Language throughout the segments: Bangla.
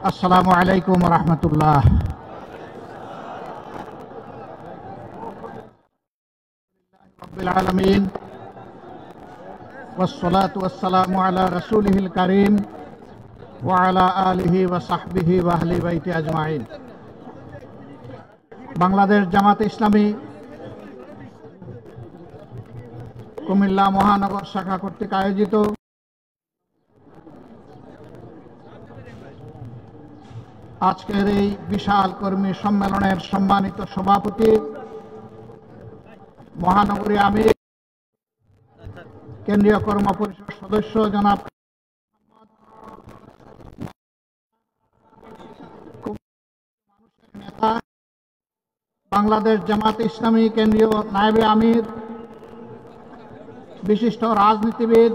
আসসালামু আলাইকুম ওয়া রাহমাতুল্লাহ। রাব্বিল আলামিন ওয়াসসালাতু ওয়াসসালামু আলা রাসূলিহিল কারীম ওয়া আলা আলিহি ওয়া সাহবিহি ওয়া আহলি বাইতি আজমাইন। বাংলাদেশ জামাত ইসলামী কুমিল্লা মহানগর শাখা কর্তৃক আয়োজিত আজকের এই বিশাল কর্মী সম্মেলনের সম্মানিত সভাপতি, মহানগরী আমির, কেন্দ্রীয় কর্ম পরিষদ সদস্য জনাব নেতা, বাংলাদেশ জামাত ইসলামী কেন্দ্রীয় নায়েবে আমির, বিশিষ্ট রাজনীতিবিদ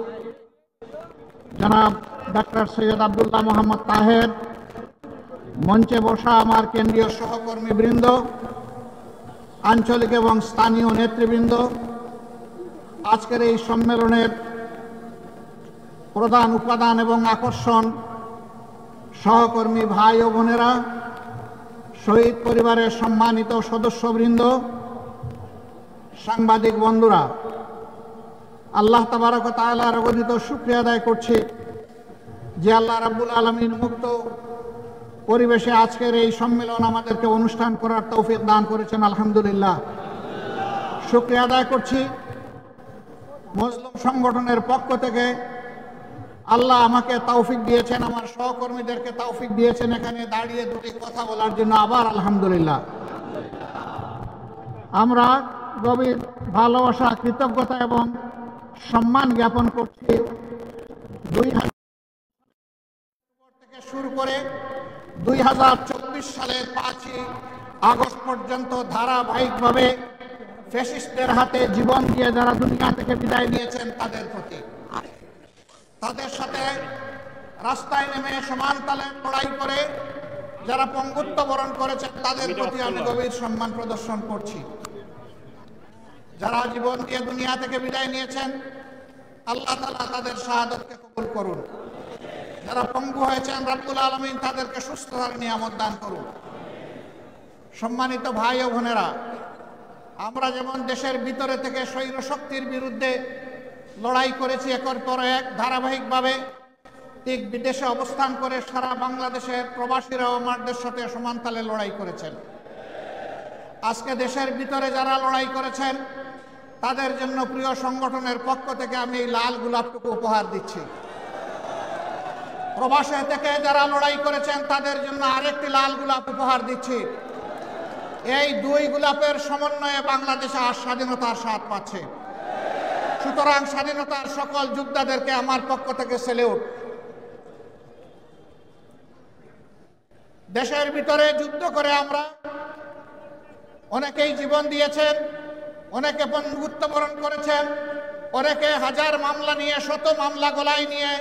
জনাব ডক্টর সৈয়দ আব্দুল্লাহ মোহাম্মদ তাহের, মঞ্চে বসা আমার কেন্দ্রীয় সহকর্মীবৃন্দ, আঞ্চলিক এবং স্থানীয় নেতৃবৃন্দ, আজকের এই সম্মেলনের প্রধান উপাদান এবং আকর্ষণ সহকর্মী ভাই ও বোনেরা, শহীদ পরিবারের সম্মানিত সদস্যবৃন্দ, সাংবাদিক বন্ধুরা, আল্লাহ তাবারক ওয়া তাআলার অগণিত শুকরিয়া আদায় করছি যে আল্লাহ রাব্বুল আলামিন মুক্ত পরিবেশে আজকের এই সম্মেলন আমাদেরকে অনুষ্ঠান করার তৌফিক দান করেছেন। আলহামদুলিল্লাহ, শুকরিয়া আদায় করছি মজলুম সংগঠনের পক্ষ থেকে আল্লাহ আমাকে তৌফিক দিয়েছেন, আমার সহকর্মীদেরকে তৌফিক দিয়েছেন এখানে দাঁড়িয়ে দুটি কথা বলার জন্য। আবার আলহামদুলিল্লাহ। আমরা গভীর ভালোবাসা, কৃতজ্ঞতা এবং সম্মান জ্ঞাপন করছি 2000 থেকে শুরু করে 2024 সালের 5ই আগস্ট পর্যন্ত ধারাবাহিকভাবে ফ্যাসিস্টদের হাতে জীবন দিয়ে যারা দুনিয়া থেকে বিদায় নিয়েছেন তাদের প্রতি, তাদের সাথে রাস্তায় নেমে সমান তালে লড়াই করে যারা পঙ্গুত্ব বরণ করেছেন তাদের প্রতি আমি গভীর সম্মান প্রদর্শন করছি। যারা জীবন দিয়ে দুনিয়া থেকে বিদায় নিয়েছেন আল্লাহ তাআলা তাদের শাহাদাতকে কবুল করুন। যারা পঙ্গু হয়েছেন রব্বুল আলামিন তাদেরকে সুস্থতার নিয়ামত দান করুন। সম্মানিত ভাই ও বোনেরা, আমরা যেমন দেশের ভিতরে থেকে স্বৈর শক্তির বিরুদ্ধে লড়াই করেছি একের পর এক ধারাবাহিকভাবে, ঠিক বিদেশে অবস্থান করে সারা বাংলাদেশের প্রবাসীরাও আমাদের সাথে সমান তালে লড়াই করেছেন। আজকে দেশের ভিতরে যারা লড়াই করেছেন তাদের জন্য প্রিয় সংগঠনের পক্ষ থেকে আমি এই লাল গোলাপটুকু উপহার দিচ্ছি। প্রবাসে থেকে যারা লড়াই করেছেন তাদের জন্য আরেকটি লাল গোলাপ উপহার দিচ্ছি। এই দুই গোলাপের সমন্বয়ে বাংলাদেশে আজ স্বাধীনতার স্বাদ পাচ্ছে। সুতরাং স্বাধীনতার সকল যোদ্ধাদেরকে আমার পক্ষ থেকে সেলিউট। দেশের ভিতরে যুদ্ধ করে আমরা অনেকেই জীবন দিয়েছেন, অনেকে বন্ধুত্ব বরণ করেছেন, অনেকে হাজার মামলা নিয়ে, শত মামলা গলায় নিয়ে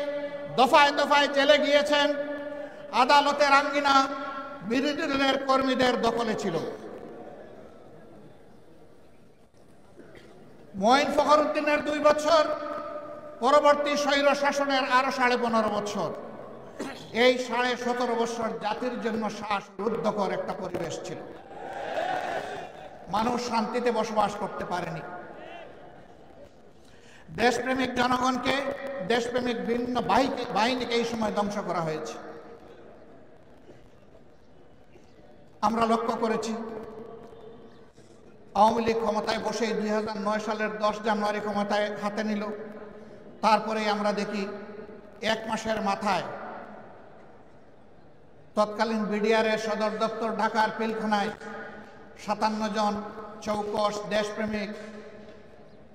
দফায় দফায় জেলে গিয়েছেন। আদালতের আঙ্গিনা বিরোধী দলের কর্মীদের দখলে ছিল। মঈন ফখরুদ্দিনের 2 বছর, পরবর্তী স্বৈর শাসনের আরো 15.5 বছর। এই 17.5 বছর জাতির জন্য শ্বাসরুদ্ধকর একটা পরিবেশ ছিল। মানুষ শান্তিতে বসবাস করতে পারেনি। দেশপ্রেমিক জনগণকে, দেশপ্রেমিক বিভিন্ন বাহিনীকে এই সময় ধ্বংস করা হয়েছে। আমরা লক্ষ্য করেছি আওয়ামী লীগ ক্ষমতায় বসে 2009 সালের 10 জানুয়ারি ক্ষমতায় হাতে নিল। তারপরে আমরা দেখি 1 মাসের মাথায় তৎকালীন বিডিআরের সদর দপ্তর ঢাকার পিলখানায় 57 জন চৌকস দেশপ্রেমিক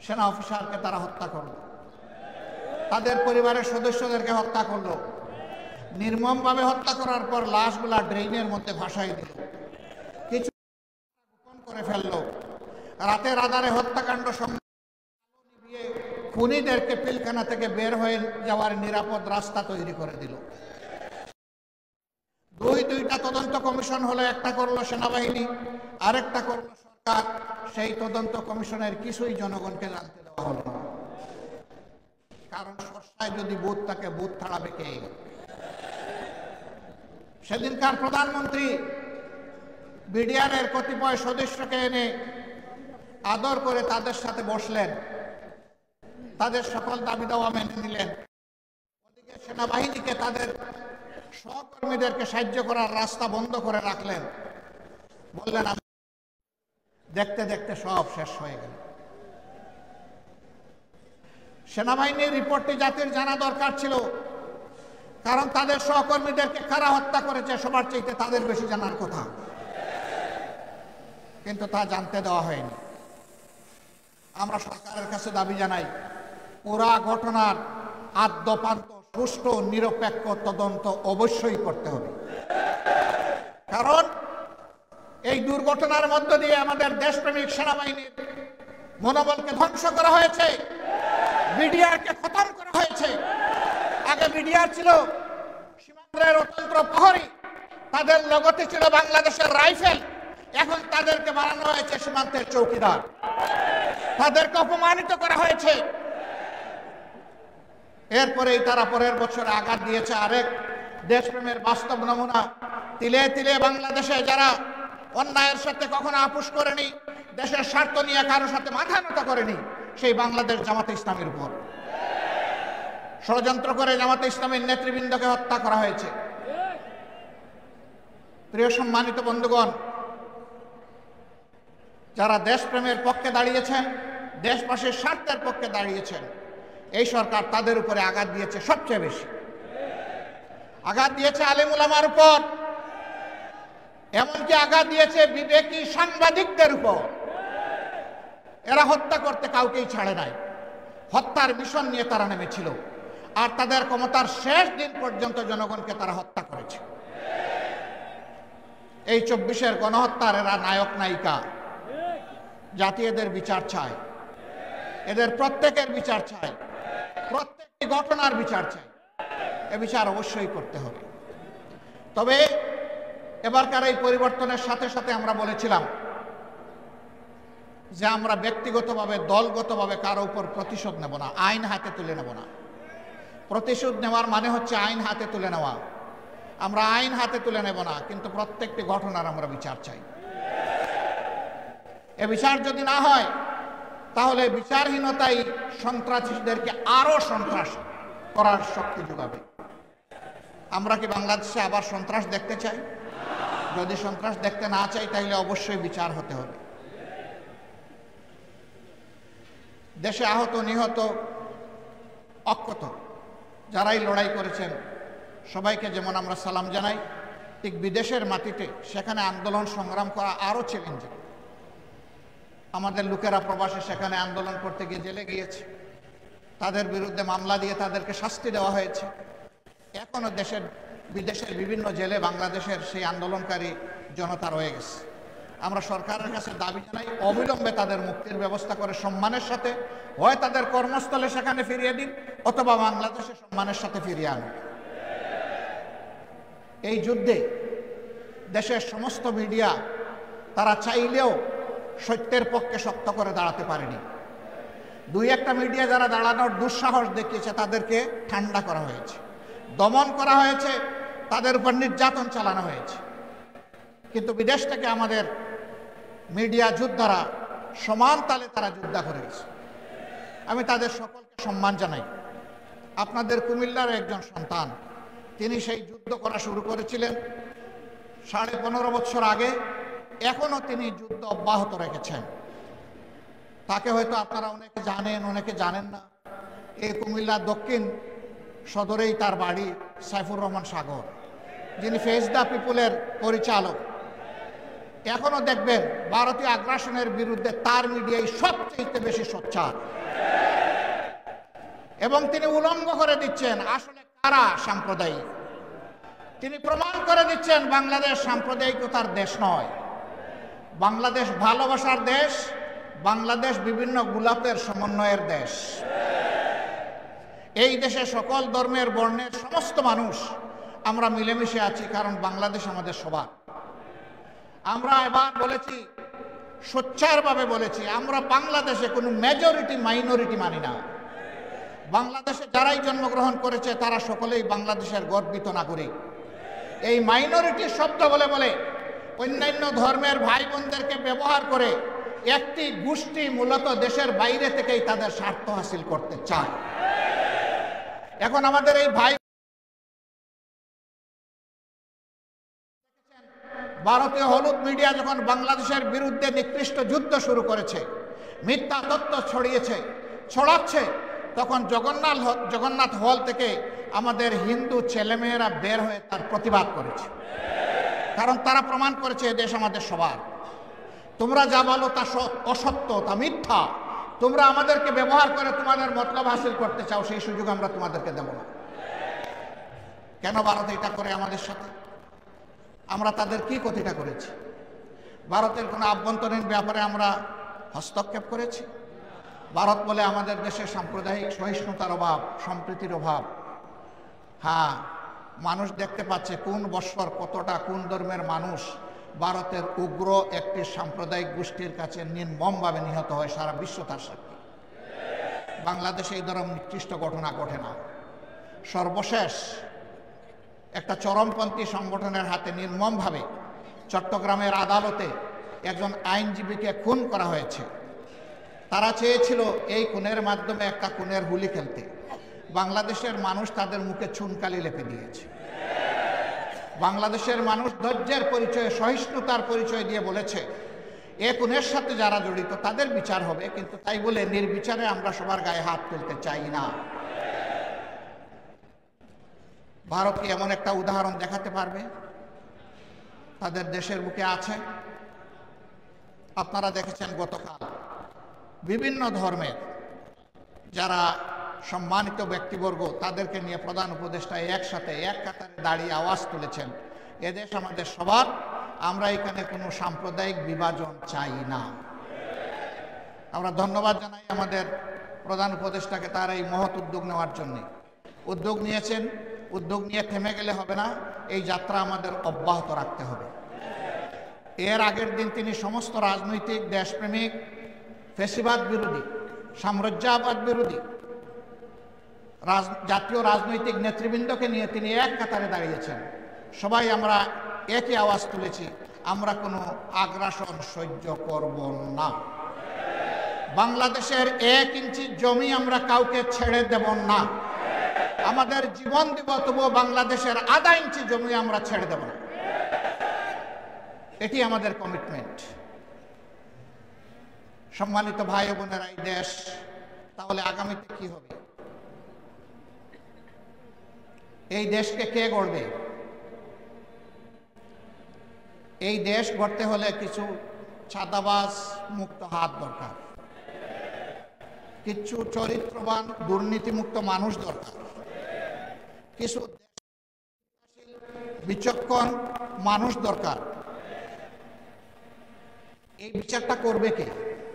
সেনা অফিসারকে তারা হত্যা করল, তাদের পরিবারের সদস্যদেরকে হত্যা করল। নির্মমভাবে হত্যা করার পর লাশগুলা ড্রেইনের মধ্যে ভাসাই দিল, কিছু গোপন করে ফেলল। রাতের আধারে হত্যাকাণ্ড নিভিয়ে খুনিদেরকে পিলখানা থেকে বের হয়ে যাওয়ার নিরাপদ রাস্তা তৈরি করে দিল। দুইটা তদন্ত কমিশন হলো, একটা করলো সেনাবাহিনী, আরেকটা করলো সরকার। সেই তদন্ত কমিশনের কিছুই জনগণকে জানতে দেওয়া হলো না, কারণ সরসায় যদি বুথ থাকে বুথ ছাড়াবে কে? সেদিনকার প্রধানমন্ত্রী বিডিআরের কতিপয় সদস্যকে এনে আদর করে তাদের সাথে বসলেন, তাদের সকল দাবি দাওয়া মেনে নিলেন। ওদিকে সেনাবাহিনীকে তাদের সহকর্মীদেরকে সাহায্য করার রাস্তা বন্ধ করে রাখলেন। বললেন দেখতে দেখতে সব শেষ হয়ে গেল। সেনাবাহিনীর রিপোর্টটি জাতির জানা দরকার ছিল, কারণ তাদের সহকর্মীদেরকে কারা হত্যা করেছে সবার চাইতে তাদের বেশি জানার কথা, কিন্তু তা জানতে দেওয়া হয়নি। আমরা সরকারের কাছে দাবি জানাই, পুরা ঘটনার আদ্যপান্ত সুষ্ঠু নিরপেক্ষ তদন্ত অবশ্যই করতে হবে, কারণ এই দুর্ঘটনার মধ্য দিয়ে আমাদের দেশপ্রেমিক সেনাবাহিনীর মনোবলকে ধ্বংস করা হয়েছে, বিডিআরকে খতম করা হয়েছে। আগে বিডিআর ছিল সীমান্তের অতন্ত্র প্রহরী, তাদের লগতে ছিল বাংলাদেশের রাইফেল, এখন তাদেরকে বানানো হয়েছে সীমান্তের চৌকিদার, তাদেরকে অপমানিত করা হয়েছে। এরপরেই তারা পরের বছরে আঘাত দিয়েছে আরেক দেশপ্রেমের বাস্তব নমুনা। তিলে তিলে বাংলাদেশে যারা অন্যায়ের সাথে কখনো আপোষ করেনি, দেশের স্বার্থ নিয়ে কারোর সাথে মাথা নত করেনি, সেই বাংলাদেশ জামাতে ইসলামের উপর ষড়যন্ত্র করে জামাতে ইসলামের নেতৃবৃন্দকে হত্যা করা হয়েছে। প্রিয় সম্মানিত বন্ধুগণ, যারা দেশপ্রেমের পক্ষে দাঁড়িয়েছেন, দেশবাসীর স্বার্থের পক্ষে দাঁড়িয়েছেন, এই সরকার তাদের উপরে আঘাত দিয়েছে। সবচেয়ে বেশি আঘাত দিয়েছে আলেম উলামার উপর, এমনকি আঘাত দিয়েছে বিবেকী সাংবাদিকদের উপর। এরা হত্যা করতে কাউকেই ছাড়ে নাই, হত্যার মিশন নিয়ে তারা নেমেছিল, আর তাদের ক্ষমতার শেষ দিন পর্যন্ত জনগণকে তারা হত্যা করেছে। এই 24-এর গণহত্যার এরা নায়ক নায়িকা। জাতি এদের বিচার চায়, এদের প্রত্যেকের বিচার চায়, প্রত্যেকটি ঘটনার বিচার চায়। এ বিচার অবশ্যই করতে হবে। তবে এবারকার এই পরিবর্তনের সাথে সাথে আমরা বলেছিলাম যে আমরা ব্যক্তিগতভাবে দলগতভাবে কারো উপর প্রতিশোধ নেব না, আইন হাতে তুলে নেব না। প্রতিশোধ নেওয়ার মানে হচ্ছে আইন হাতে তুলে নেওয়া। আমরা আইন হাতে তুলে নেব না, কিন্তু প্রত্যেকটি ঘটনার আমরা বিচার চাই। এ বিচার যদি না হয়, তাহলে বিচারহীনতাই সন্ত্রাসীদেরকে আরো সন্ত্রাস করার শক্তি যোগাবে। আমরা কি বাংলাদেশে আবার সন্ত্রাস দেখতে চাই? যদি সন্ত্রাস দেখতে না চাই, তাহলে অবশ্যই বিচার হতে হবে। দেশে আহত, নিহত, অক্ষত যারাই লড়াই করেছেন, সবাইকে যেমন আমরা সালাম জানাই, ঠিক বিদেশের মাটিতে সেখানে আন্দোলন সংগ্রাম করা আরো চ্যালেঞ্জিং। আমাদের লোকেরা প্রবাসে সেখানে আন্দোলন করতে গিয়ে জেলে গিয়েছে, তাদের বিরুদ্ধে মামলা দিয়ে তাদেরকে শাস্তি দেওয়া হয়েছে। এখনো বিদেশের বিভিন্ন জেলে বাংলাদেশের সেই আন্দোলনকারী জনতা রয়ে গেছে। আমরা সরকারের কাছে দাবি জানাই, অবিলম্বে তাদের মুক্তির ব্যবস্থা করে সম্মানের সাথে হয় তাদের কর্মস্থলে সেখানে ফিরিয়ে দিন, অথবা বাংলাদেশে সম্মানের সাথে ফিরিয়ে আনুন। এই যুদ্ধে দেশের সমস্ত মিডিয়া তারা চাইলেও সত্যের পক্ষে শক্ত করে দাঁড়াতে পারেনি। দুই একটা মিডিয়া যারা দাঁড়ানোর দুঃসাহস দেখিয়েছে, তাদেরকে ঠান্ডা করা হয়েছে, দমন করা হয়েছে, তাদের উপর নির্যাতন চালানো হয়েছে। কিন্তু বিদেশ থেকে আমাদের মিডিয়া যোদ্ধারা সমান তালে তারা যুদ্ধ করে গেছে। আমি তাদের সকলকে সম্মান জানাই। আপনাদের কুমিল্লার একজন সন্তান, তিনি সেই যুদ্ধ করা শুরু করেছিলেন 15.5 বছর আগে, এখনো তিনি যুদ্ধ অব্যাহত রেখেছেন। তাকে হয়তো আপনারা অনেকে জানেন, অনেকে জানেন না। এই কুমিল্লার দক্ষিণ সদরেই তার বাড়ি। সাইফুর রহমান সাগর, যিনি ফেস দ্য পিপুলের পরিচালক, এখনো দেখবেন ভারতীয় আগ্রাসনের বিরুদ্ধে তার মিডিয়াই সবচেয়ে বেশি সোচ্চার, এবং তিনি উলঙ্গ করে দিচ্ছেন আসলে কারা সাম্প্রদায়িক। তিনি প্রমাণ করে দিচ্ছেন বাংলাদেশ সাম্প্রদায়িকতার দেশ নয়, বাংলাদেশ ভালোবাসার দেশ, বাংলাদেশ বিভিন্ন গোলাপের সমন্বয়ের দেশ। এই দেশে সকল ধর্মের বর্ণের সমস্ত মানুষ আমরা মিলেমিশে আছি, কারণ বাংলাদেশ আমাদের সবার। আমরা এবার বলেছি, সোচ্চারভাবে বলেছি, আমরা বাংলাদেশে কোনো মেজরিটি মাইনরিটি মানি না। বাংলাদেশে যারাই জন্মগ্রহণ করেছে তারা সকলেই বাংলাদেশের গর্বিত নাগরিক। এই মাইনরিটি শব্দ বলে বলে অন্যান্য ধর্মের ভাই বোনদেরকে ব্যবহার করে একটি গোষ্ঠী মূলত দেশের বাইরে থেকেই তাদের স্বার্থ হাসিল করতে চায়। এখন আমাদের এই ভাই ভারতীয় হলুদ মিডিয়া যখন বাংলাদেশের বিরুদ্ধে নিকৃষ্ট যুদ্ধ শুরু করেছে, মিথ্যা তথ্য ছড়াচ্ছে, তখন জগন্নাথ হল থেকে আমাদের হিন্দু ছেলেমেয়েরা বের হয়ে তার প্রতিবাদ করেছে। কারণ তারা প্রমাণ করেছে এদেশ আমাদের সবার। তোমরা যা বলো তা অসত্য, তা মিথ্যা। তোমরা আমাদেরকে ব্যবহার করে তোমাদের মতলব হাসিল করতে চাও, সেই সুযোগ আমরা তোমাদেরকে দেব না। কেন ভারত এটা করে আমাদের সাথে? আমরা তাদের কি ক্ষতিটা করেছি? ভারতের কোনো আভ্যন্তরীণ ব্যাপারে আমরা হস্তক্ষেপ করেছি? ভারত বলে আমাদের দেশে সাম্প্রদায়িক সহিষ্ণুতার অভাব, সম্প্রীতির অভাব। হ্যাঁ, মানুষ দেখতে পাচ্ছে কোন বৎসর কতটা কোন ধর্মের মানুষ ভারতের উগ্র একটি সাম্প্রদায়িক গোষ্ঠীর কাছে নির্মমভাবে নিহত হয়। সারা বিশ্ব তার সাক্ষী। বাংলাদেশে এই ধরনের নিকৃষ্ট ঘটনা ঘটে না। সর্বশেষ একটা চরমপন্থী সংগঠনের হাতে নির্মমভাবে চট্টগ্রামের আদালতে একজন আইনজীবীকে খুন করা হয়েছে। তারা চেয়েছিল এই খুনের মাধ্যমে একটা খুনের হুলি খেলতে। বাংলাদেশের মানুষ তাদের মুখে চুনকালি লেপে দিয়েছে। বাংলাদেশের মানুষ ধৈর্যের পরিচয়ে, সহিষ্ণুতার পরিচয় দিয়ে বলেছে এ খুনের সাথে যারা জড়িত তাদের বিচার হবে, কিন্তু তাই বলে নির্বিচারে আমরা সবার গায়ে হাত তুলতে চাই না। ভারত কি এমন একটা উদাহরণ দেখাতে পারবে? তাদের দেশের বুকে আছে। আপনারা দেখেছেন গতকাল বিভিন্ন ধর্মের যারা সম্মানিত ব্যক্তিবর্গ তাদেরকে নিয়ে প্রধান উপদেষ্টা একসাথে এক কাতারে দাঁড়িয়ে আওয়াজ তুলেছেন, এদেশ আমাদের সবার, আমরা এখানে কোনো সাম্প্রদায়িক বিভাজন চাই না। আমরা ধন্যবাদ জানাই আমাদের প্রধান উপদেষ্টাকে তার এই মহৎ উদ্যোগ নেওয়ার জন্য। উদ্যোগ নিয়েছেন, উদ্যোগ নিয়ে থেমে গেলে হবে না, এই যাত্রা আমাদের অব্যাহত রাখতে হবে। এর আগের দিন তিনি সমস্ত রাজনৈতিক, দেশপ্রেমিক, ফ্যাসিবাদ বিরোধী, সাম্রাজ্যবাদ বিরোধী জাতীয় রাজনৈতিক নেতৃবৃন্দকে নিয়ে তিনি এক কাতারে দাঁড়িয়েছেন। সবাই আমরা একই আওয়াজ তুলেছি, আমরা কোনো আগ্রাসন সহ্য করব না। বাংলাদেশের 1 ইঞ্চি জমি আমরা কাউকে ছেড়ে দেব না। আমাদের জীবন দিব, তবুও বাংলাদেশের আধা ইঞ্চি জমি আমরা ছেড়ে দেব না। এটি আমাদের কমিটমেন্ট। সম্মানিত ভাই বোনেরা, এই দেশ তাহলে আগামীতে কি হবে? এই দেশকে কে গড়বে? এই দেশ গড়তে হলে কিছু ছাদাবাজ মুক্ত হাত দরকার, কিছু চরিত্রবান দুর্নীতিমুক্ত মানুষ দরকার, কিছু বিচক্ষণ মানুষ দরকার। এই বিচারটা করবে কে?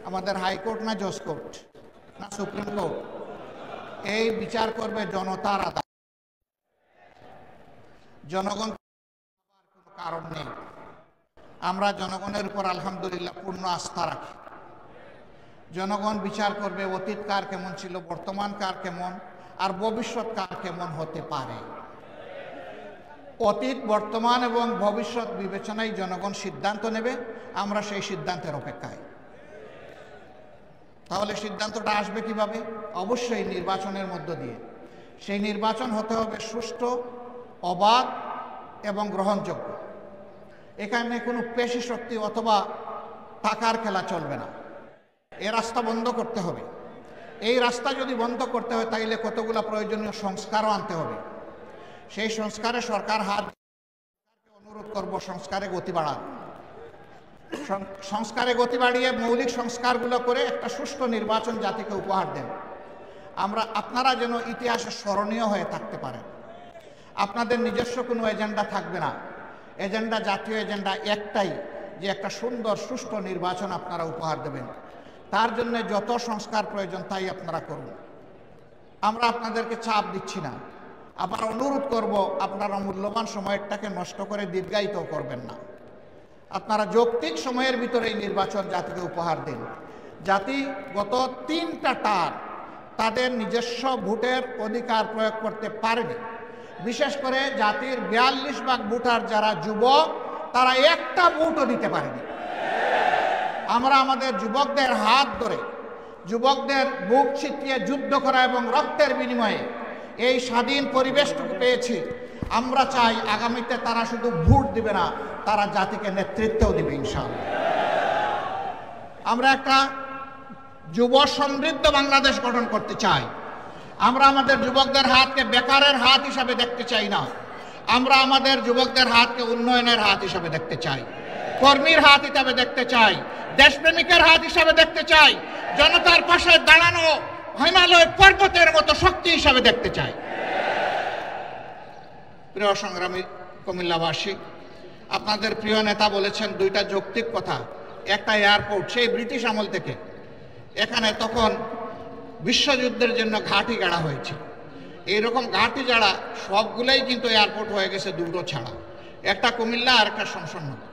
আমাদের হাইকোর্ট না জজ কোর্ট না সুপ্রিম কোর্ট? এই বিচার করবে জনতার আদালত। জনগণ কোনো কারণ নেই। আমরা জনগণের উপর আলহামদুলিল্লাহ পূর্ণ আস্থা রাখি। জনগণ বিচার করবে অতীত কার কেমন ছিল, বর্তমান কার কেমন, আর ভবিষ্যৎ কার কেমন হতে পারে। অতীত, বর্তমান এবং ভবিষ্যৎ বিবেচনায় জনগণ সিদ্ধান্ত নেবে। আমরা সেই সিদ্ধান্তের অপেক্ষায়। তাহলে সিদ্ধান্তটা আসবে কিভাবে? অবশ্যই নির্বাচনের মধ্য দিয়ে। সেই নির্বাচন হতে হবে সুষ্ঠু, অবাধ এবং গ্রহণযোগ্য। এখানে কোনো পেশি শক্তি অথবা টাকার খেলা চলবে না। এই রাস্তা বন্ধ করতে হবে। এই রাস্তা যদি বন্ধ করতে হয় তাইলে কতগুলো প্রয়োজনীয় সংস্কারও আনতে হবে। সেই সংস্কারে সরকার অনুরোধ করব, সংস্কারে গতি বাড়ান। সংস্কারে গতি বাড়িয়ে মৌলিক সংস্কারগুলো করে একটা সুষ্ঠু নির্বাচন জাতিকে উপহার দেন। আপনারা যেন ইতিহাসে স্মরণীয় হয়ে থাকতে পারেন। আপনাদের নিজস্ব কোনো এজেন্ডা থাকবে না। এজেন্ডা, জাতীয় এজেন্ডা একটাই, যে একটা সুন্দর সুষ্ঠু নির্বাচন আপনারা উপহার দেবেন। তার জন্য যত সংস্কার প্রয়োজন তাই আপনারা করুন। আমরা আপনাদেরকে চাপ দিচ্ছি না। আবার অনুরোধ করব, আপনারা মূল্যবান সময়টাকে নষ্ট করে দীর্ঘায়িত করবেন না। আপনারা যৌক্তিক সময়ের ভিতরে এই নির্বাচন জাতিকে উপহার দিন। জাতি গত 3টা টার্ম তাদের নিজস্ব ভোটের অধিকার প্রয়োগ করতে পারেনি। বিশেষ করে জাতির 42 ভাগ ভোটার যারা যুবক, তারা একটা ভোটও দিতে পারেনি। আমরা আমাদের যুবকদের হাত ধরে, যুবকদের বুক ছিটিয়ে যুদ্ধ করা এবং রক্তের বিনিময়ে এই স্বাধীন পরিবেশটুকু পেয়েছি। আমরা চাই আগামীতে তারা শুধু ভোট দিবে না, তারা জাতিকে নেতৃত্বও দিবে ইনশাআল্লাহ। আমরা একটা যুব সমৃদ্ধ বাংলাদেশ গঠন করতে চাই। আমরা আমাদের যুবকদের হাতকে বেকারের হাত হিসাবে দেখতে চাই না, আমরা আমাদের যুবকদের হাতকে উন্নয়নের হাত হিসাবে দেখতে চাই, কর্মীর হাত হিসাবে দেখতে চাই, দেশপ্রেমিকের হাত হিসাবে দেখতে চাই, জনতার পাশে দাঁড়ানো হিমালয় পর্বতের মতো শক্তি হিসাবে দেখতে চাই। প্রিয় সংগ্রামী কুমিল্লাবাসী, আপনাদের প্রিয় নেতা বলেছেন দুইটা যৌক্তিক কথা। একটা এয়ারপোর্ট, সেই ব্রিটিশ আমল থেকে এখানে তখন বিশ্বযুদ্ধের জন্য ঘাঁটি গাড়া হয়েছে। এইরকম ঘাঁটি যারা সবগুলোই কিন্তু এয়ারপোর্ট হয়ে গেছে দুটো ছাড়া, একটা কুমিল্লা আর একটা শমশাননগর।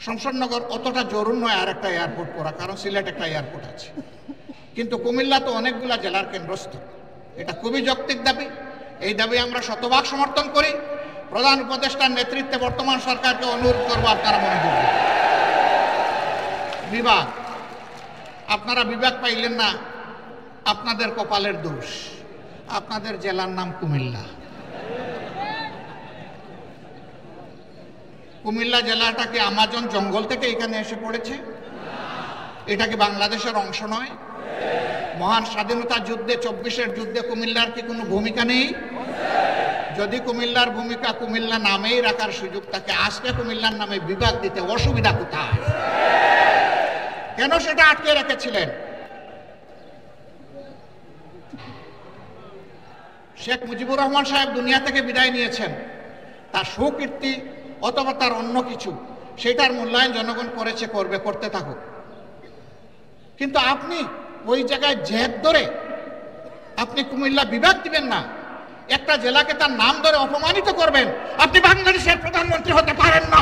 শমশাননগর অতটা জরুরি নয় আর একটা এয়ারপোর্ট করা, কারণ সিলেট একটা এয়ারপোর্ট আছে, কিন্তু কুমিল্লা তো অনেকগুলা জেলার কেন্দ্রস্থল। এটা খুবই যৌক্তিক দাবি, এই দাবি আমরা শতভাগ সমর্থন করি। প্রধান উপদেষ্টার নেতৃত্বে বর্তমান সরকারকে অনুরোধ করবো আপনারা মনোযোগ দিন। বিভাগ, আপনারা বিভাগ পাইলেন না, আপনাদের কপালের দোষ। আপনাদের জেলার নাম কুমিল্লা। কুমিল্লা জেলাটা কি আমাজন জঙ্গল থেকে এখানে এসে পড়েছে? এটা কি বাংলাদেশের অংশ নয়? মহান স্বাধীনতা যুদ্ধে, 24-এর যুদ্ধে কুমিল্লার কি কোনো ভূমিকা নেই? যদি কুমিল্লার ভূমিকা কুমিল্লা নামেই রাখার সুযোগ থাকে, আজকে কুমিল্লার নামে বিভাগ দিতে অসুবিধা কোথায়? কেন সেটা আটকে রেখেছিলেন? শেখ মুজিবুর রহমান সাহেব দুনিয়া থেকে বিদায় নিয়েছেন, তার সুকীর্তি অথবা তার অন্য কিছু, সেটার মূল্যায়ন জনগণ করেছে, করবে, করতে থাকুক। কিন্তু আপনি ওই জায়গায় জেদ ধরে আপনি কুমিল্লা বিভাগ দিবেন না, একটা জেলাকে তার নাম ধরে অপমানিত করবেন। আপনি বাংলাদেশের প্রধানমন্ত্রী হতে পারেন না।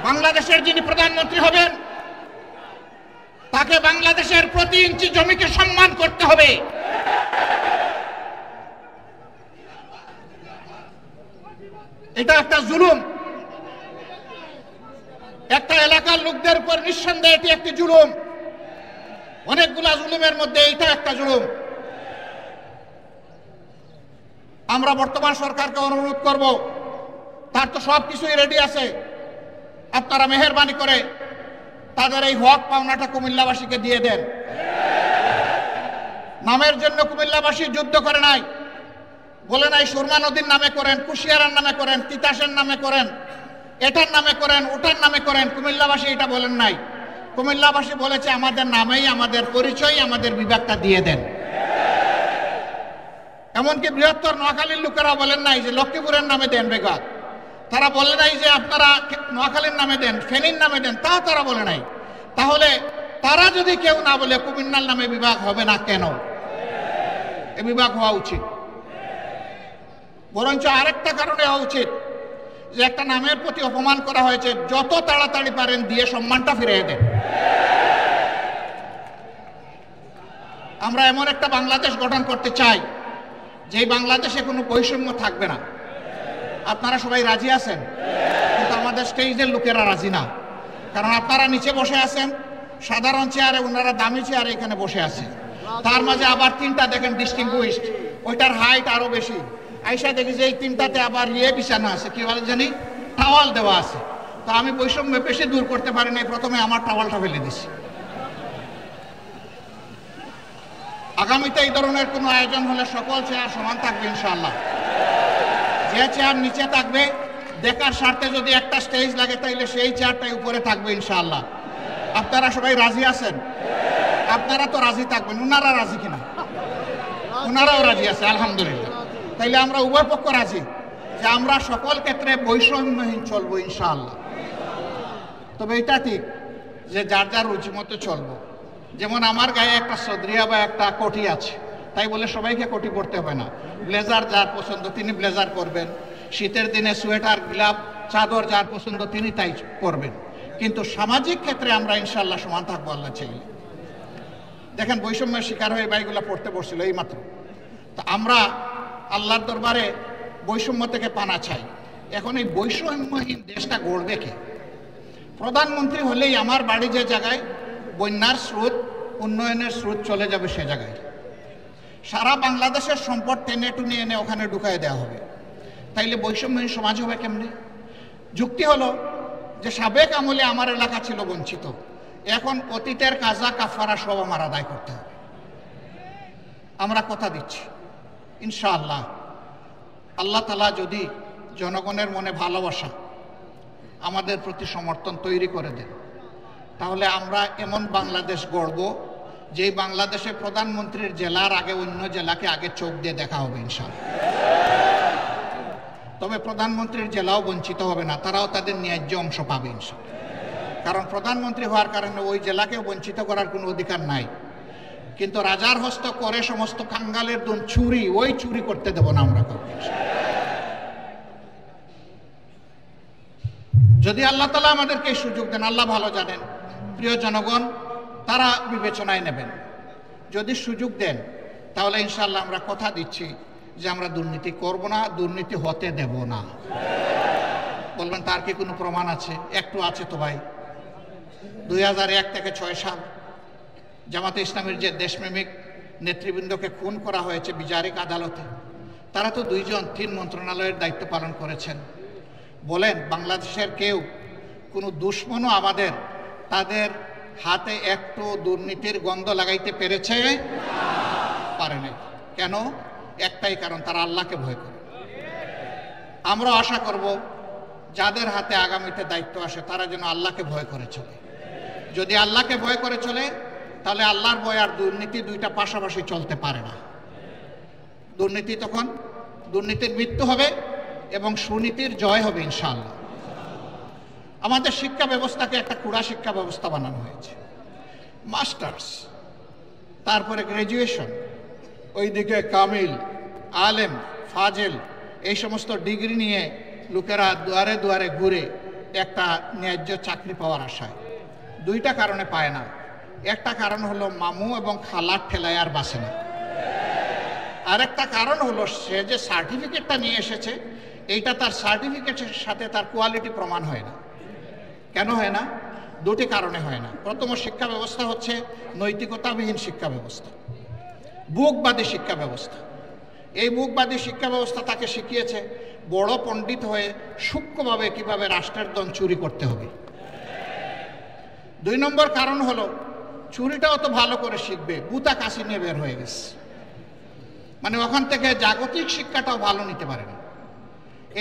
বাংলাদেশের যিনি প্রধানমন্ত্রী হবেন, তাকে বাংলাদেশের প্রতি ইঞ্চি জমিকে সম্মান করতে হবে। এটা একটা জুলুম, একটা এলাকার লোকদের উপর নিঃসন্দেহে এটি একটি জুলুম। অনেকগুলা জুলুমের মধ্যে এটা একটা জুলুম। আমরা বর্তমান সরকারকে অনুরোধ করব, তার তো সব কিছুই রেডি আছে, আপনারা মেহেরবানি করে তাদের এই হক পাওনাটা কুমিল্লাবাসীকে দিয়ে দেন। নামের জন্য কুমিল্লাবাসী যুদ্ধ করে নাই, বলে নাই সুরমা নদীর নামে করেন, কুশিয়ারার নামে করেন, তিতাসের নামে করেন, এটার নামে করেন, ওটার নামে করেন। কুমিল্লাবাসী এটা বলেন নাই। কুমিল্লাবাসী বলেছে আমাদের নামেই, আমাদের পরিচয়, আমাদের বিভাগটা দিয়ে দেন। এমনকি বৃহত্তর নোয়াখালীর লোকেরা বলেন নাই যে লক্ষ্মীপুরের নামে দেন বিভাগ, তারা বলে নাই যে আপনারা নোয়াখালীর নামে দেন, ফেনীর নামে দেন, তাও তারা বলে নাই। তাহলে তারা যদি কেউ না বলে কুমিল্লার নামে বিভাগ হবে না কেন? এ বিভাগ হওয়া উচিত। বরঞ্চ আরেকটা কারণে হওয়া উচিত, যে একটা নামের প্রতি অপমান করা হয়েছে, যত তাড়াতাড়ি পারেন দিয়ে সম্মানটা ফিরিয়ে দেন। আমরা এমন একটা বাংলাদেশ গঠন করতে চাই, যেই বাংলাদেশে কোনো বৈষম্য থাকবে না। আপনারা সবাই রাজি আছেন, কিন্তু আমাদের স্টেজের লোকেরা রাজি না। কারণ আপনারা নিচে বসে আছেন সাধারণ চেয়ারে, ওনারা দামি চেয়ারে এখানে বসে আছে। তার মাঝে আবার তিনটা দেখেন ডিস্টিংগুইশড, ওইটার হাইট আরো বেশি। আইসা দেখি যে এই তিনটাতে আবার বিছানো আছে, কি বলে জানি, টাওয়াল দেওয়া আছে। তো আমি বৈষম্য বেশি দূর করতে পারি নাই, প্রথমে আমার টাওয়ালটা ফেলে দিছি। আগামীতে এই ধরনের কোনো আয়োজন হলে সকল চেয়ার সমান থাকবে ইনশাআল্লাহ। যে চেয়ার নিচে থাকবে, দেখার স্বার্থে যদি একটা স্টেজ লাগে, তাইলে সেই চেয়ারটাই উপরে থাকবে ইনশাআল্লাহ। আপনারা সবাই রাজি আছেন? আপনারা তো রাজি থাকবেন। ওনারা রাজি কিনা? ওনারাও রাজি আছে, আলহামদুলিল্লাহ। তাইলে আমরা উভয় পক্ষ রাজি যে আমরা সকল ক্ষেত্রে বৈষম্যহীন চলবো ইনশাআল্লাহ। তবে এটা ঠিক যে যার যার রুচি মতো চলবো। যেমন আমার গায়ে একটা সদরিয়া বা একটা কোটি আছে, তাই বলে সবাইকে কোটি পরতে হবে না। ব্লেজার যার পছন্দ তিনি ব্লেজার করবেন, শীতের দিনে সোয়েটার, গ্লাভ, চাদর যার পছন্দ তিনি তাই করবেন। কিন্তু সামাজিক ক্ষেত্রে আমরা ইনশাআল্লাহ সমান থাকবো আল্লাহ চাইলে। দেখেন বৈষম্যের শিকার হয়ে ভাইগুলা পড়তে বসছিল এই মাত্র। তো আমরা আল্লাহর দরবারে বৈষম্য থেকে পানা চাই। এখন এই বৈষম্যহীন দেশটা গড়বে কে? প্রধানমন্ত্রী হলেই আমার বাড়ি যে জায়গায় বন্যার স্রোত, উন্নয়নের স্রোত চলে যাবে সে জায়গায়। সারা বাংলাদেশের সম্পদ টেনে টুনে এনে ওখানে ঢুকাই দেওয়া হবে। তাইলে বৈষম্যহীন সমাজ হবে কেমনে? যুক্তি হলো যে সাবেক আমলে আমার এলাকা ছিল বঞ্চিত, এখন অতীতের কাজা কাফারা সব আমার আদায় করতে হবে। আমরা কথা দিচ্ছি ইনশাআল্লাহ, আল্লাহ তাআলা যদি জনগণের মনে ভালোবাসা, আমাদের প্রতি সমর্থন তৈরি করে দেন, তাহলে আমরা এমন বাংলাদেশ গড়ব যেই বাংলাদেশে প্রধানমন্ত্রীর জেলার আগে অন্য জেলাকে আগে চোখ দিয়ে দেখা হবে ইনশাআল্লাহ। তবে প্রধানমন্ত্রীর জেলাও বঞ্চিত হবে না, তারাও তাদের ন্যায্য অংশ পাবে ইনশাআল্লাহ। কারণ প্রধানমন্ত্রী হওয়ার কারণে ওই জেলাকেও বঞ্চিত করার কোনো অধিকার নাই। কিন্তু রাজার হস্ত করে সমস্ত কাঙ্গালের দুন চুরি, ওই চুরি করতে দেব না আমরা কাউকে। যদি আল্লাহ তাআলা আমাদেরকে এই সুযোগ দেন, আল্লাহ ভালো জানেন, প্রিয় জনগণ তারা বিবেচনায় নেবেন। যদি সুযোগ দেন তাহলে ইনশাআল্লাহ আমরা কথা দিচ্ছি যে আমরা দুর্নীতি করব না, দুর্নীতি হতে দেব না। বলবেন তার কি কোনো প্রমাণ আছে? একটু আছে তো ভাই। 2001 থেকে 6 সাল জামাতে ইসলামের যে দেশপ্রেমিক নেতৃবৃন্দকে খুন করা হয়েছে বিচারিক আদালতে, তারা তো 2 জন 3 মন্ত্রণালয়ের দায়িত্ব পালন করেছেন। বলেন বাংলাদেশের কেউ কোনো দুশ্মনও আমাদের তাদের হাতে একটু দুর্নীতির গন্ধ লাগাইতে পেরেছে? পারে নাই। কেন? একটাই কারণ, তারা আল্লাহকে ভয় করে। আমরা আশা করব যাদের হাতে আগামীতে দায়িত্ব আসে তারা যেন আল্লাহকে ভয় করে চলে। যদি আল্লাহকে ভয় করে চলে তাহলে আল্লাহর ভয় আর দুর্নীতি দুইটা পাশাপাশি চলতে পারে না। দুর্নীতি তখন দুর্নীতির মৃত্যু হবে এবং সুনীতির জয় হবে ইনশাআল্লাহ। আমাদের শিক্ষা ব্যবস্থাকে একটা কুড়া শিক্ষা ব্যবস্থা বানানো হয়েছে। মাস্টার্স, তারপরে গ্র্যাজুয়েশন, ওইদিকে কামিল, আলেম, ফাজেল, এই সমস্ত ডিগ্রি নিয়ে লোকেরা দুয়ারে দুয়ারে ঘুরে একটা ন্যায্য চাকরি পাওয়ার আশায়। 2টা কারণে পায় না। একটা কারণ হলো মামু এবং খালার ঠেলায় আর বাসে না। আরেকটা কারণ হলো সে যে সার্টিফিকেটটা নিয়ে এসেছে এইটা তার সার্টিফিকেটের সাথে তার কোয়ালিটি প্রমাণ হয় না। কেন হয় না? 2টি কারণে হয় না। প্রথম শিক্ষা ব্যবস্থা হচ্ছে নৈতিকতাবিহীন শিক্ষা ব্যবস্থা, বুকবাদী শিক্ষা ব্যবস্থা। এই বুকবাদী শিক্ষা ব্যবস্থা তাকে শিখিয়েছে বড় পণ্ডিত হয়ে সূক্ষ্মভাবে কিভাবে রাষ্ট্রের ধন চুরি করতে হবে। 2 নম্বর কারণ হলো চুরিটাও তো ভালো করে শিখবে, বুতা কাশি নিয়ে বের হয়ে গেছে, মানে ওখান থেকে জাগতিক শিক্ষাটাও ভালো নিতে পারে না।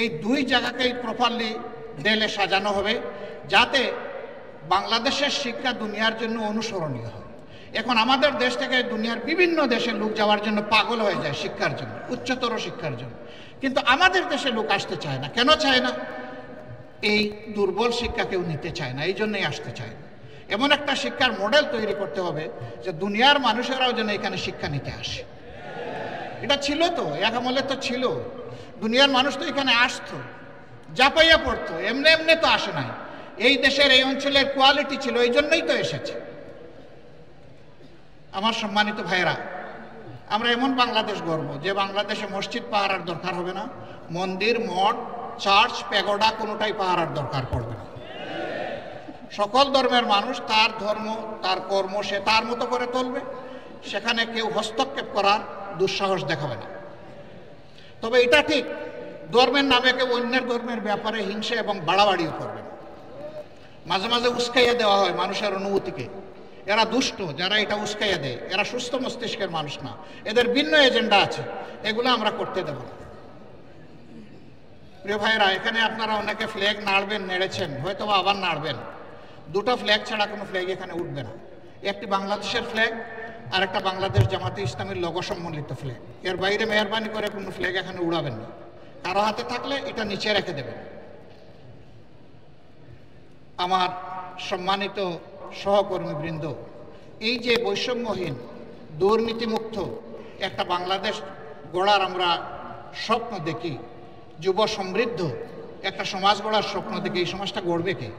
এই 2 জায়গাকেই প্রপারলি দেলে সাজানো হবে যাতে বাংলাদেশের শিক্ষা দুনিয়ার জন্য অনুসরণীয় হয়। এখন আমাদের দেশ থেকে দুনিয়ার বিভিন্ন দেশের লোক যাওয়ার জন্য পাগল হয়ে যায় শিক্ষার জন্য, উচ্চতর শিক্ষার জন্য, কিন্তু আমাদের দেশে লোক আসতে চায় না। কেন চায় না? এই দুর্বল শিক্ষা কেউ নিতে চায় না, এই জন্যই আসতে চায় না। এমন একটা শিক্ষার মডেল তৈরি করতে হবে যে দুনিয়ার মানুষেরাও যেন এখানে শিক্ষা নিতে আসে। এটা ছিল তো, এক আমলে তো ছিল, দুনিয়ার মানুষ তো এখানে আসতো, জাপাইয়া পড়তো, এমনি এমনি তো আসে নাই। এই দেশের এই অঞ্চলের কোয়ালিটি ছিল, এই জন্যই তো এসেছে। আমার সম্মানিত ভাইরা, আমরা এমন বাংলাদেশ গড়ব যে বাংলাদেশে মসজিদ পাহারার দরকার হবে না, মন্দির, মঠ, চার্চ, প্যাগোডা কোনোটাই পাহারার দরকার পড়বে না। সকল ধর্মের মানুষ তার ধর্ম, তার কর্ম সে তার মতো করে চলবে, সেখানে কেউ হস্তক্ষেপ করার দুঃসাহস দেখাবে না। তবে এটা ঠিক, ধর্মের নামে কেউ অন্যের ধর্মের ব্যাপারে হিংসা এবং বাড়াবাড়িও করবে না। মাঝে মাঝে উস্কাইয়া দেওয়া হয় মানুষের অনুভূতিকে। এরা দুষ্ট, যারা এটা উস্কাইয়া দেয় এরা সুস্থ মস্তিষ্কের মানুষ না, এদের ভিন্ন এজেন্ডা আছে, এগুলো আমরা করতে দেব না। প্রিয় ভাইরা, এখানে আপনারা অনেকে ফ্ল্যাগ নাড়বেন, নেড়েছেন, হয়তো আবার নাড়বেন। 2টা ফ্ল্যাগ ছাড়া কোনো ফ্ল্যাগ এখানে উঠবে না। একটি বাংলাদেশের ফ্ল্যাগ আর একটা বাংলাদেশ জামাতে ইসলামের লোগো সম্বলিত ফ্ল্যাগ। এর বাইরে মেহরবানি করে কোনো ফ্ল্যাগ এখানে উড়াবেন না। কারো হাতে থাকলে এটা নিচে রেখে দেবেন। আমার সম্মানিত সহকর্মীবৃন্দ, এই যে বৈষম্যহীন দুর্নীতিমুক্ত একটা বাংলাদেশ গড়ার আমরা স্বপ্ন দেখি, যুব সমৃদ্ধ একটা সমাজ গড়ার স্বপ্ন দেখি, এই সমাজটা গড়বে কে?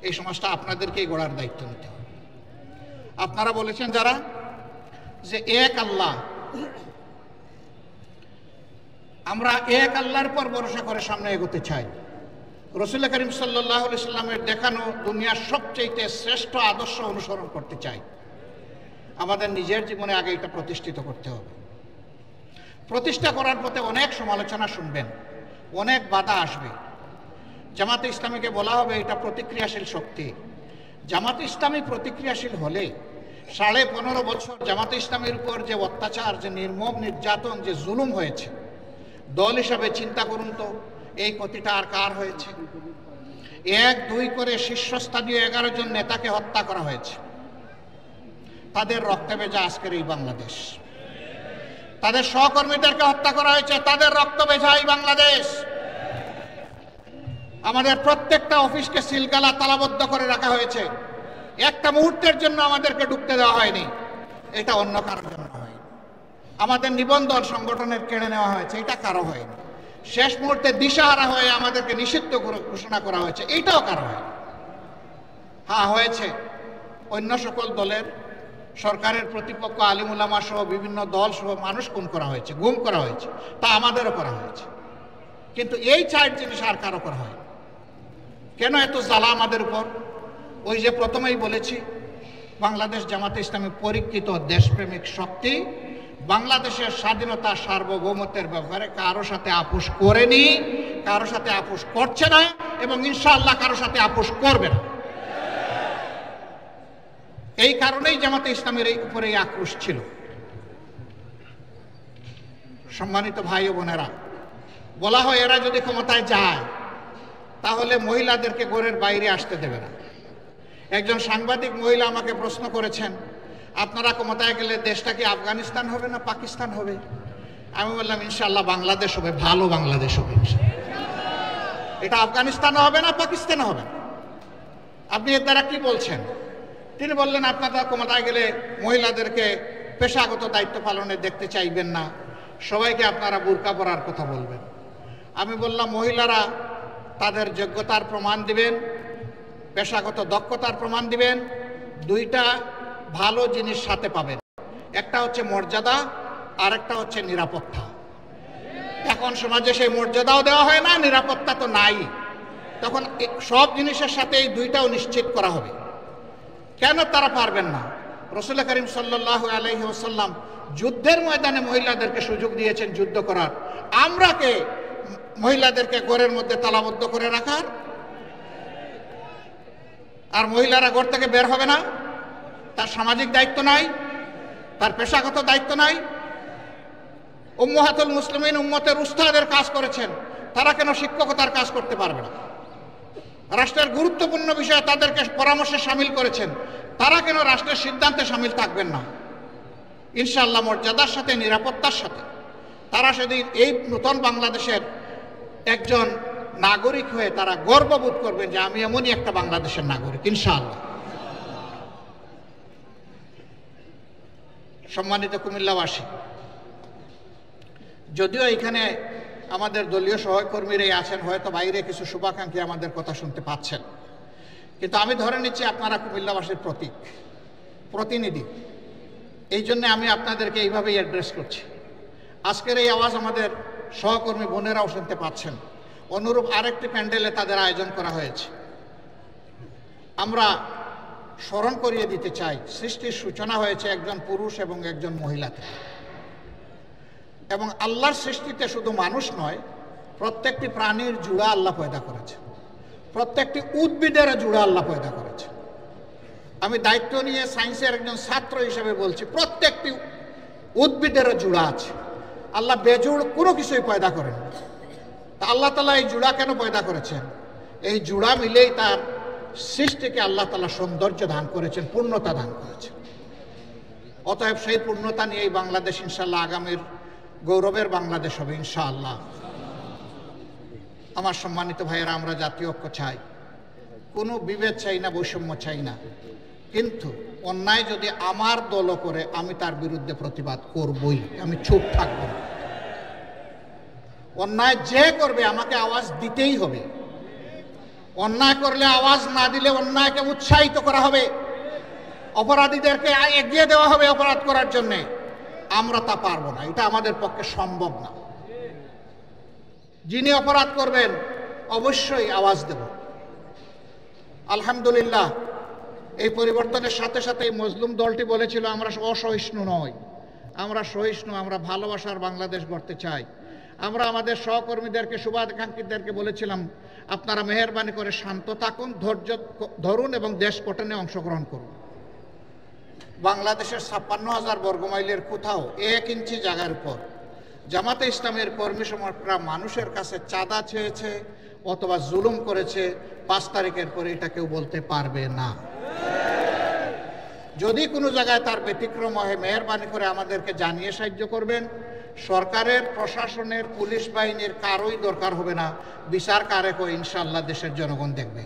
এই সমাজটা আপনাদেরকেই গড়ার দায়িত্ব নিতে হবে। আপনারা বলেছেন যারা যে এক আল্লাহ, আমরা এক আল্লাহর পর ভরসা করে সামনে এগোতে চাই। রাসূল করিম সাল্লাল্লাহু আলাইহি সাল্লামের দেখানো দুনিয়ার সবচেয়ে শ্রেষ্ঠ আদর্শ অনুসরণ করতে চাই। আমাদের নিজের জীবনে আগে এটা প্রতিষ্ঠিত করতে হবে। প্রতিষ্ঠা করার পথে অনেক সমালোচনা শুনবেন, অনেক বাধা আসবে। জামাতে ইসলামীকে বলা হবে এটা প্রতিক্রিয়াশীল শক্তি। জামাতে ইসলামী প্রতিক্রিয়াশীল হলে 15.5 বছর জামাতে ইসলামীর উপর যে অত্যাচার, যে নির্মম নির্যাতন, যে জুলুম হয়েছে, দল হিসাবে চিন্তা করুন তো এই ক্ষতিটা আর কার হয়েছে? 1-2 করে শীর্ষস্থানীয় 11 জন নেতাকে হত্যা করা হয়েছে। তাদের রক্তে ভেজা আজকের এই বাংলাদেশ। তাদের সহকর্মীদেরকে হত্যা করা হয়েছে, তাদের রক্ত ভেজা এই বাংলাদেশ। আমাদের প্রত্যেকটা অফিসকে সিলগালা তালাবদ্ধ করে রাখা হয়েছে, একটা মুহূর্তের জন্য আমাদেরকে ঢুকতে দেওয়া হয়নি। এটা অন্য কারোর জন্য হয়। আমাদের নিবন্ধন সংগঠনের কেড়ে নেওয়া হয়েছে, এটা কারো হয়নি। শেষ মুহূর্তে দিশাহারা হয়ে আমাদেরকে নিষিদ্ধ ঘোষণা করা হয়েছে, এইটাও কারো হয়নি। হ্যাঁ, হয়েছে অন্য সকল দলের, সরকারের প্রতিপক্ষ আলিম উলামা সহ বিভিন্ন দল সহ মানুষ খুন করা হয়েছে, গুম করা হয়েছে, তা আমাদেরও করা হয়েছে। কিন্তু এই 4 জিনিস আর কারো করা হয়। কেন এত জ্বালা আমাদের উপর? ওই যে প্রথমেই বলেছি, বাংলাদেশ জামাতে ইসলামী পরীক্ষিত দেশপ্রেমিক শক্তি। বাংলাদেশের স্বাধীনতা সার্বভৌমত্বের ব্যাপারে কারো সাথে আপোষ করেনি, কারো সাথে আপোষ করছে না, এবং ইনশাআল্লাহ কারো সাথে আপোষ করবে না। এই কারণেই জামাতে ইসলামের এই উপরে আক্রোশ ছিল। সম্মানিত ভাই ও বোনেরা, বলা হয় এরা যদি ক্ষমতায় যায় তাহলে মহিলাদেরকে ঘরের বাইরে আসতে দেবে না। একজন সাংবাদিক মহিলা আমাকে প্রশ্ন করেছেন, আপনারা ক্ষমতায় গেলে দেশটা কি আফগানিস্তান হবে না পাকিস্তান হবে? আমি বললাম ইনশাআল্লাহ বাংলাদেশ হবে, ভালো বাংলাদেশ হবে। এটা আফগানিস্তানও হবে না, পাকিস্তানও হবে না। আপনি এর দ্বারা কি বলছেন? তিনি বললেন, আপনারা ক্ষমতায় গেলে মহিলাদেরকে পেশাগত দায়িত্ব পালনে দেখতে চাইবেন না, সবাইকে আপনারা বুরকা পরার কথা বলবেন। আমি বললাম, মহিলারা তাদের যোগ্যতার প্রমাণ দিবেন, পেশাগত দক্ষতার প্রমাণ দিবেন। 2টা ভালো জিনিস সাথে পাবেন, একটা হচ্ছে মর্যাদা, আর একটা হচ্ছে নিরাপত্তা। এখন সমাজে সেই মর্যাদাও দেওয়া হয় না, নিরাপত্তা তো নাই। তখন সব জিনিসের সাথে এই 2টাও নিশ্চিত করা হবে। কেন তারা পারবেন না? রাসূল করিম সাল্লাল্লাহু আলাইহি ওয়াসাল্লাম যুদ্ধের ময়দানে মহিলাদেরকে সুযোগ দিয়েছেন যুদ্ধ করার। আমরা কে মহিলাদেরকে ঘরের মধ্যে তালাবদ্ধ করে রাখার? আর মহিলারা ঘর থেকে বের হবে না? তার সামাজিক দায়িত্ব নাই, তার পেশাগত দায়িত্ব নাই? উম্মাহাতুল মুসলিমিন, উম্মতের উস্তাদের কাজ করেছেন, তারা কেন শিক্ষকতার কাজ করতে পারবে না? রাষ্ট্রের গুরুত্বপূর্ণ বিষয়ে তাদেরকে পরামর্শে সামিল করেছেন, তারা কেন রাষ্ট্রের সিদ্ধান্তে সামিল থাকবেন না? ইনশাআল্লাহ মর্যাদার সাথে, নিরাপত্তার সাথে তারা সেদিন এই নতুন বাংলাদেশের একজন নাগরিক হয়ে তারা গর্ববোধ করবেন যে আমি এমনই একটা বাংলাদেশের নাগরিক, ইনশাআল্লাহ। সম্মানিত কুমিল্লাবাসী, যদিও এখানে আমাদের দলীয় সহকর্মীরাই আছেন, হয়তো বাইরে কিছু শুভাকাঙ্ক্ষী আমাদের কথা শুনতে পাচ্ছেন, কিন্তু আমি ধরে নিচ্ছি আপনারা কুমিল্লাবাসীর প্রতিনিধি। এই জন্য আমি আপনাদেরকে এইভাবেই অ্যাড্রেস করছি। আজকের এই আওয়াজ আমাদের সহকর্মী বোনেরাও শুনতে পাচ্ছেন। অনুরূপ আরেকটি প্যান্ডেলে তাদের আয়োজন করা হয়েছে। আমরা স্মরণ করিয়ে দিতে চাই, সৃষ্টির সূচনা হয়েছে একজন পুরুষ এবং একজন মহিলাতে। এবং আল্লাহর সৃষ্টিতে শুধু মানুষ নয়, প্রত্যেকটি প্রাণীর জুড়া আল্লাহ পয়দা করেছে, প্রত্যেকটি উদ্ভিদের জুড়া আল্লাহ পয়দা করেছে। আমি দায়িত্ব নিয়ে সায়েন্সের একজন ছাত্র হিসেবে বলছি, প্রত্যেকটি উদ্ভিদের জুড়া আছে। আল্লাহ বেজুড় কোনো কিছুই পয়দা করেন। তা আল্লাহ তাআলা এই জুড়া কেন পয়দা করেছেন? এই জুড়া মিলেই তার সৃষ্টিকে আল্লাহ তাআলা সৌন্দর্য দান করেছেন, পূর্ণতা দান করেছেন। অতএব সেই পূর্ণতা নিয়েই বাংলাদেশ ইনশাআল্লাহ আগামীর গৌরবের বাংলাদেশ হবে ইনশাআল্লাহ। আমার সম্মানিত ভাইয়েরা, আমরা জাতীয় ঐক্য চাই, কোনো বিভেদ চাই না, বৈষম্য চাই না। কিন্তু অন্যায় যদি আমার দলও করে, আমি তার বিরুদ্ধে প্রতিবাদ করবই, আমি চুপ থাকব না। অন্যায় যে করবে আমাকে আওয়াজ দিতেই হবে। অন্যায় করলে আওয়াজ না দিলে অন্যায়কে উৎসাহিত করা হবে। অপরাধীদেরকে এগিয়ে দেওয়া হবে অপরাধ করার জন্য, আমরা তা পারবো না, এটা আমাদের পক্ষে সম্ভব না। যিনি অপরাধ করবেন অবশ্যই আওয়াজ দেব। আলহামদুলিল্লাহ, এই পরিবর্তনের সাথে সাথে এই মজলুম দলটি বলেছিল আমরা অসহিষ্ণু নই, আমরা সহিষ্ণু, আমরা ভালোবাসার বাংলাদেশ গড়তে চাই। আমরা আমাদের সহকর্মীদেরকে, শুভাকাঙ্ক্ষীদেরকে বলেছিলাম আপনারা মেহেরবানি করে শান্ত থাকুন, ধৈর্য ধরুন এবং দেশ গঠনে অংশগ্রহণ করুন। বাংলাদেশের 56,000 বর্গমাইলের কোথাও 1 ইঞ্চি জায়গার উপর জামাতে ইসলামের কর্মী সমর্থকরা মানুষের কাছে চাঁদা চেয়েছে অথবা জুলুম করেছে 5 তারিখের পরে এটা কেউ বলতে পারবে না। যদি কোনো জায়গায় তার ব্যতিক্রম হয় মেহেরবানি করে আমাদেরকে জানিয়ে সাহায্য করবেন। সরকারের, প্রশাসনের, পুলিশ বাহিনীর কারোই দরকার হবে না, বিচার কারে কো ইনশাআল্লাহ দেশের জনগণ দেখবে।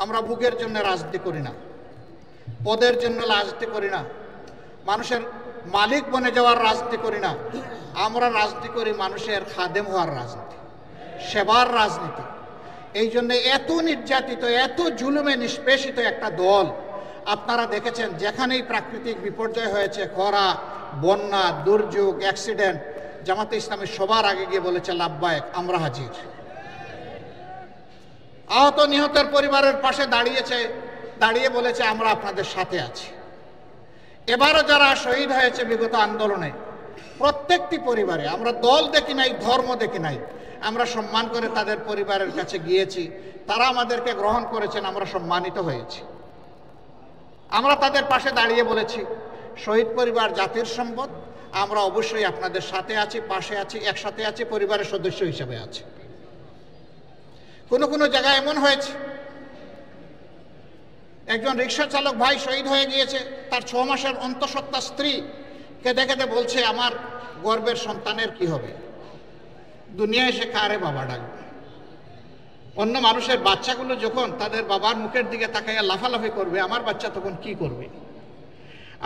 আমরা ভোগের জন্য রাজনীতি করি না, পদের জন্য রাজনীতি করি না, মানুষের মালিক বনে যাওয়ার রাজনীতি করি না। আমরা রাজনীতি করি মানুষের খাদেম হওয়ার রাজনীতি, সেবার রাজনীতি। এই জন্য এত নির্যাতিত, এত জুলুমে নিষ্পেষিত একটা দল আপনারা দেখেছেন, যেখানেই প্রাকৃতিক বিপর্যয় হয়েছে, খরা, বন্যা, দুর্যোগ, অ্যাক্সিডেন্ট, জামাতে ইসলামী সবার আগে গিয়ে বলেছে লাব্বায়েক, আমরা হাজির। আহত নিহতের পরিবারের পাশে দাঁড়িয়ে বলেছে আমরা আপনাদের সাথে আছি। এবারও যারা শহীদ হয়েছে বিগত আন্দোলনে, প্রত্যেকটি পরিবারে, আমরা দল দেখি নাই, ধর্ম দেখি নাই, আমরা সম্মান করে তাদের পরিবারের কাছে গিয়েছি, তারা আমাদেরকে গ্রহণ করেছেন, আমরা সম্মানিত হয়েছি। আমরা তাদের পাশে দাঁড়িয়ে বলেছি শহীদ পরিবার জাতির সম্পদ, আমরা অবশ্যই আপনাদের সাথে আছি, পাশে আছি, একসাথে আছি, পরিবারের সদস্য হিসেবে আছি। কোনো কোনো জায়গায় এমন হয়েছে একজন রিক্সা চালক ভাই শহীদ হয়ে গিয়েছে, তার 6 মাসের অন্তঃসত্ত্বা স্ত্রী কেঁদে কেঁদে বলছে আমার গর্ভের সন্তানের কি হবে, দুনিয়ায় এসে কারে বাবা ডাকবে। অন্য মানুষের বাচ্চাগুলো যখন তাদের বাবার মুখের দিকে তাকাইয়া লাফালাফি করবে, আমার বাচ্চা তখন কি করবে?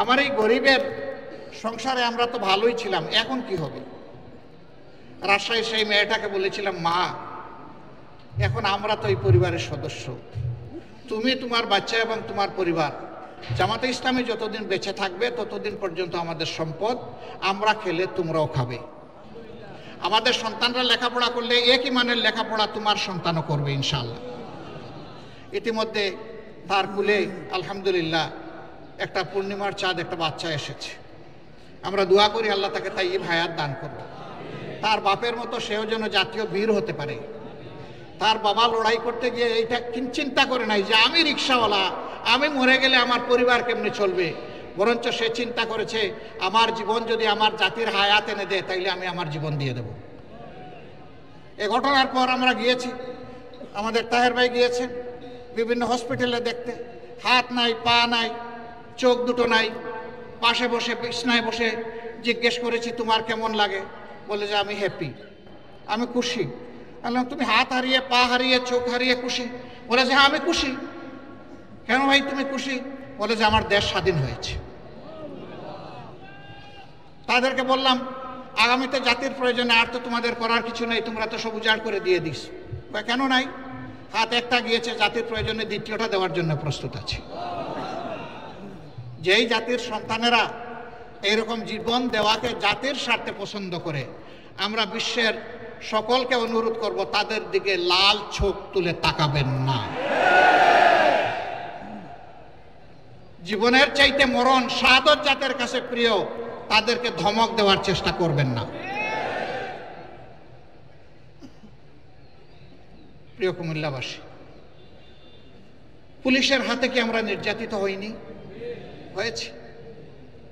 আমার এই গরিবের সংসারে আমরা তো ভালোই ছিলাম, এখন কি হবে? রাজশাহী সেই মেয়েটাকে বলেছিলাম মা, এখন আমরা তো এই পরিবারের সদস্য, তুমি, তোমার বাচ্চা এবং তোমার পরিবার, জামাতে ইসলামী যতদিন বেঁচে থাকবে ততদিন পর্যন্ত আমাদের সম্পদ, আমরা খেলে তোমরাও খাবে। আমাদের সন্তানরা লেখাপড়া করলে একই মানের লেখাপড়া তোমার সন্তানও করবে ইনশাআল্লাহ। ইতিমধ্যে তার কুলে আলহামদুলিল্লাহ একটা পূর্ণিমার চাঁদ, একটা বাচ্চা এসেছে। আমরা দোয়া করি আল্লাহ তাকে তাইয়্যিব হায়াত দান করবে। তার বাপের মতো সেও যেন জাতীয় বীর হতে পারে। তার বাবা লড়াই করতে গিয়ে এইটা চিন্তা করে নাই যে আমি রিক্সাওয়ালা, আমি মরে গেলে আমার পরিবার কেমনে চলবে, বরঞ্চ সে চিন্তা করেছে আমার জীবন যদি আমার জাতির হায়াত এনে দেয় তাইলে আমি আমার জীবন দিয়ে দেব। এ ঘটনার পর আমরা গিয়েছি, আমাদের তাহের ভাই গিয়েছেন বিভিন্ন হসপিটালে দেখতে, হাত নাই, পা নাই, চোখ দুটো নাই, পাশে বসে বিছনায় বসে জিজ্ঞেস করেছি তোমার কেমন লাগে, বলে যে আমি হ্যাপি, আমি খুশি। বললাম তুমি হাত হারিয়ে, পা হারিয়ে, চোখ হারিয়ে খুশি? বলে যে হ্যাঁ আমি খুশি। কেন ভাই তুমি খুশি? বলে যে আমার দেশ স্বাধীন হয়েছে। তাদেরকে বললাম আগামীতে জাতির প্রয়োজনে আর তো তোমাদের করার কিছু নেই, তোমরা তো সব উজাড় করে দিয়ে দিস। কেন নাই? হাত একটা গিয়েছে, জাতির প্রয়োজনে দ্বিতীয়টা দেওয়ার জন্য প্রস্তুত আছে। যেই জাতির সন্তানেরা এইরকম জীবন দেওয়াকে জাতির স্বার্থে পছন্দ করে, আমরা বিশ্বের সকলকে অনুরোধ করব তাদের দিকে লাল চোখ তুলে তাকাবেন না। জীবনের চাইতে মরণ, শাহাদত জাতের কাছে প্রিয়, তাদেরকে ধমক দেওয়ার চেষ্টা করবেন না। প্রিয় কুমিল্লাবাসী, পুলিশের হাতে কি আমরা নির্যাতিত হইনি? হয়েছে।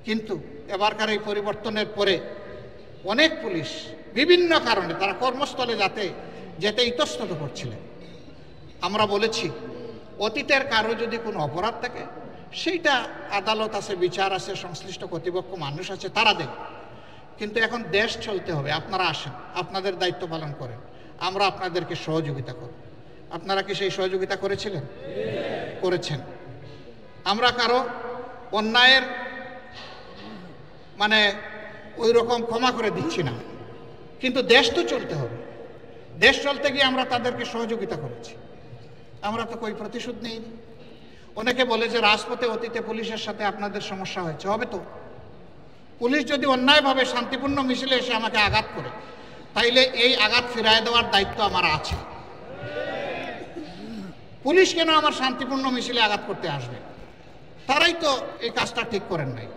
কিন্তু এবারকার এই পরিবর্তনের পরে অনেক পুলিশ বিভিন্ন কারণে তারা কর্মস্থলে যেতে ইতস্তত করছিলেন। আমরা বলেছি অতীতের কারো যদি কোনো অপরাধ থাকে সেইটা আদালত আছে, বিচার আছে, সংশ্লিষ্ট কর্তৃপক্ষ মানুষ আছে, তারা দেখ। কিন্তু এখন দেশ চলতে হবে, আপনারা আসেন, আপনাদের দায়িত্ব পালন করেন, আমরা আপনাদেরকে সহযোগিতা করব। আপনারা কি সেই সহযোগিতা করেছিলেন? করেছেন। আমরা কারো অন্যায়ের মানে ওই রকম ক্ষমা করে দিচ্ছি না, কিন্তু দেশ তো চলতে হবে। দেশ চলতে গিয়ে আমরা তাদেরকে সহযোগিতা করেছি, আমরা তো কই প্রতিশোধ নেইনি। অনেকে বলে যে রাজপথে অতীতে পুলিশের সাথে আপনাদের সমস্যা হয়েছে, হবে তো। পুলিশ যদি অন্যায়ভাবে শান্তিপূর্ণ মিছিলে এসে আমাকে আঘাত করে, তাইলে এই আঘাত ফিরায় দেওয়ার দায়িত্ব আমার আছে। পুলিশ কেন আমার শান্তিপূর্ণ মিছিলে আঘাত করতে আসবে? তারাই তো এই কাজটা ঠিক করেন নাই।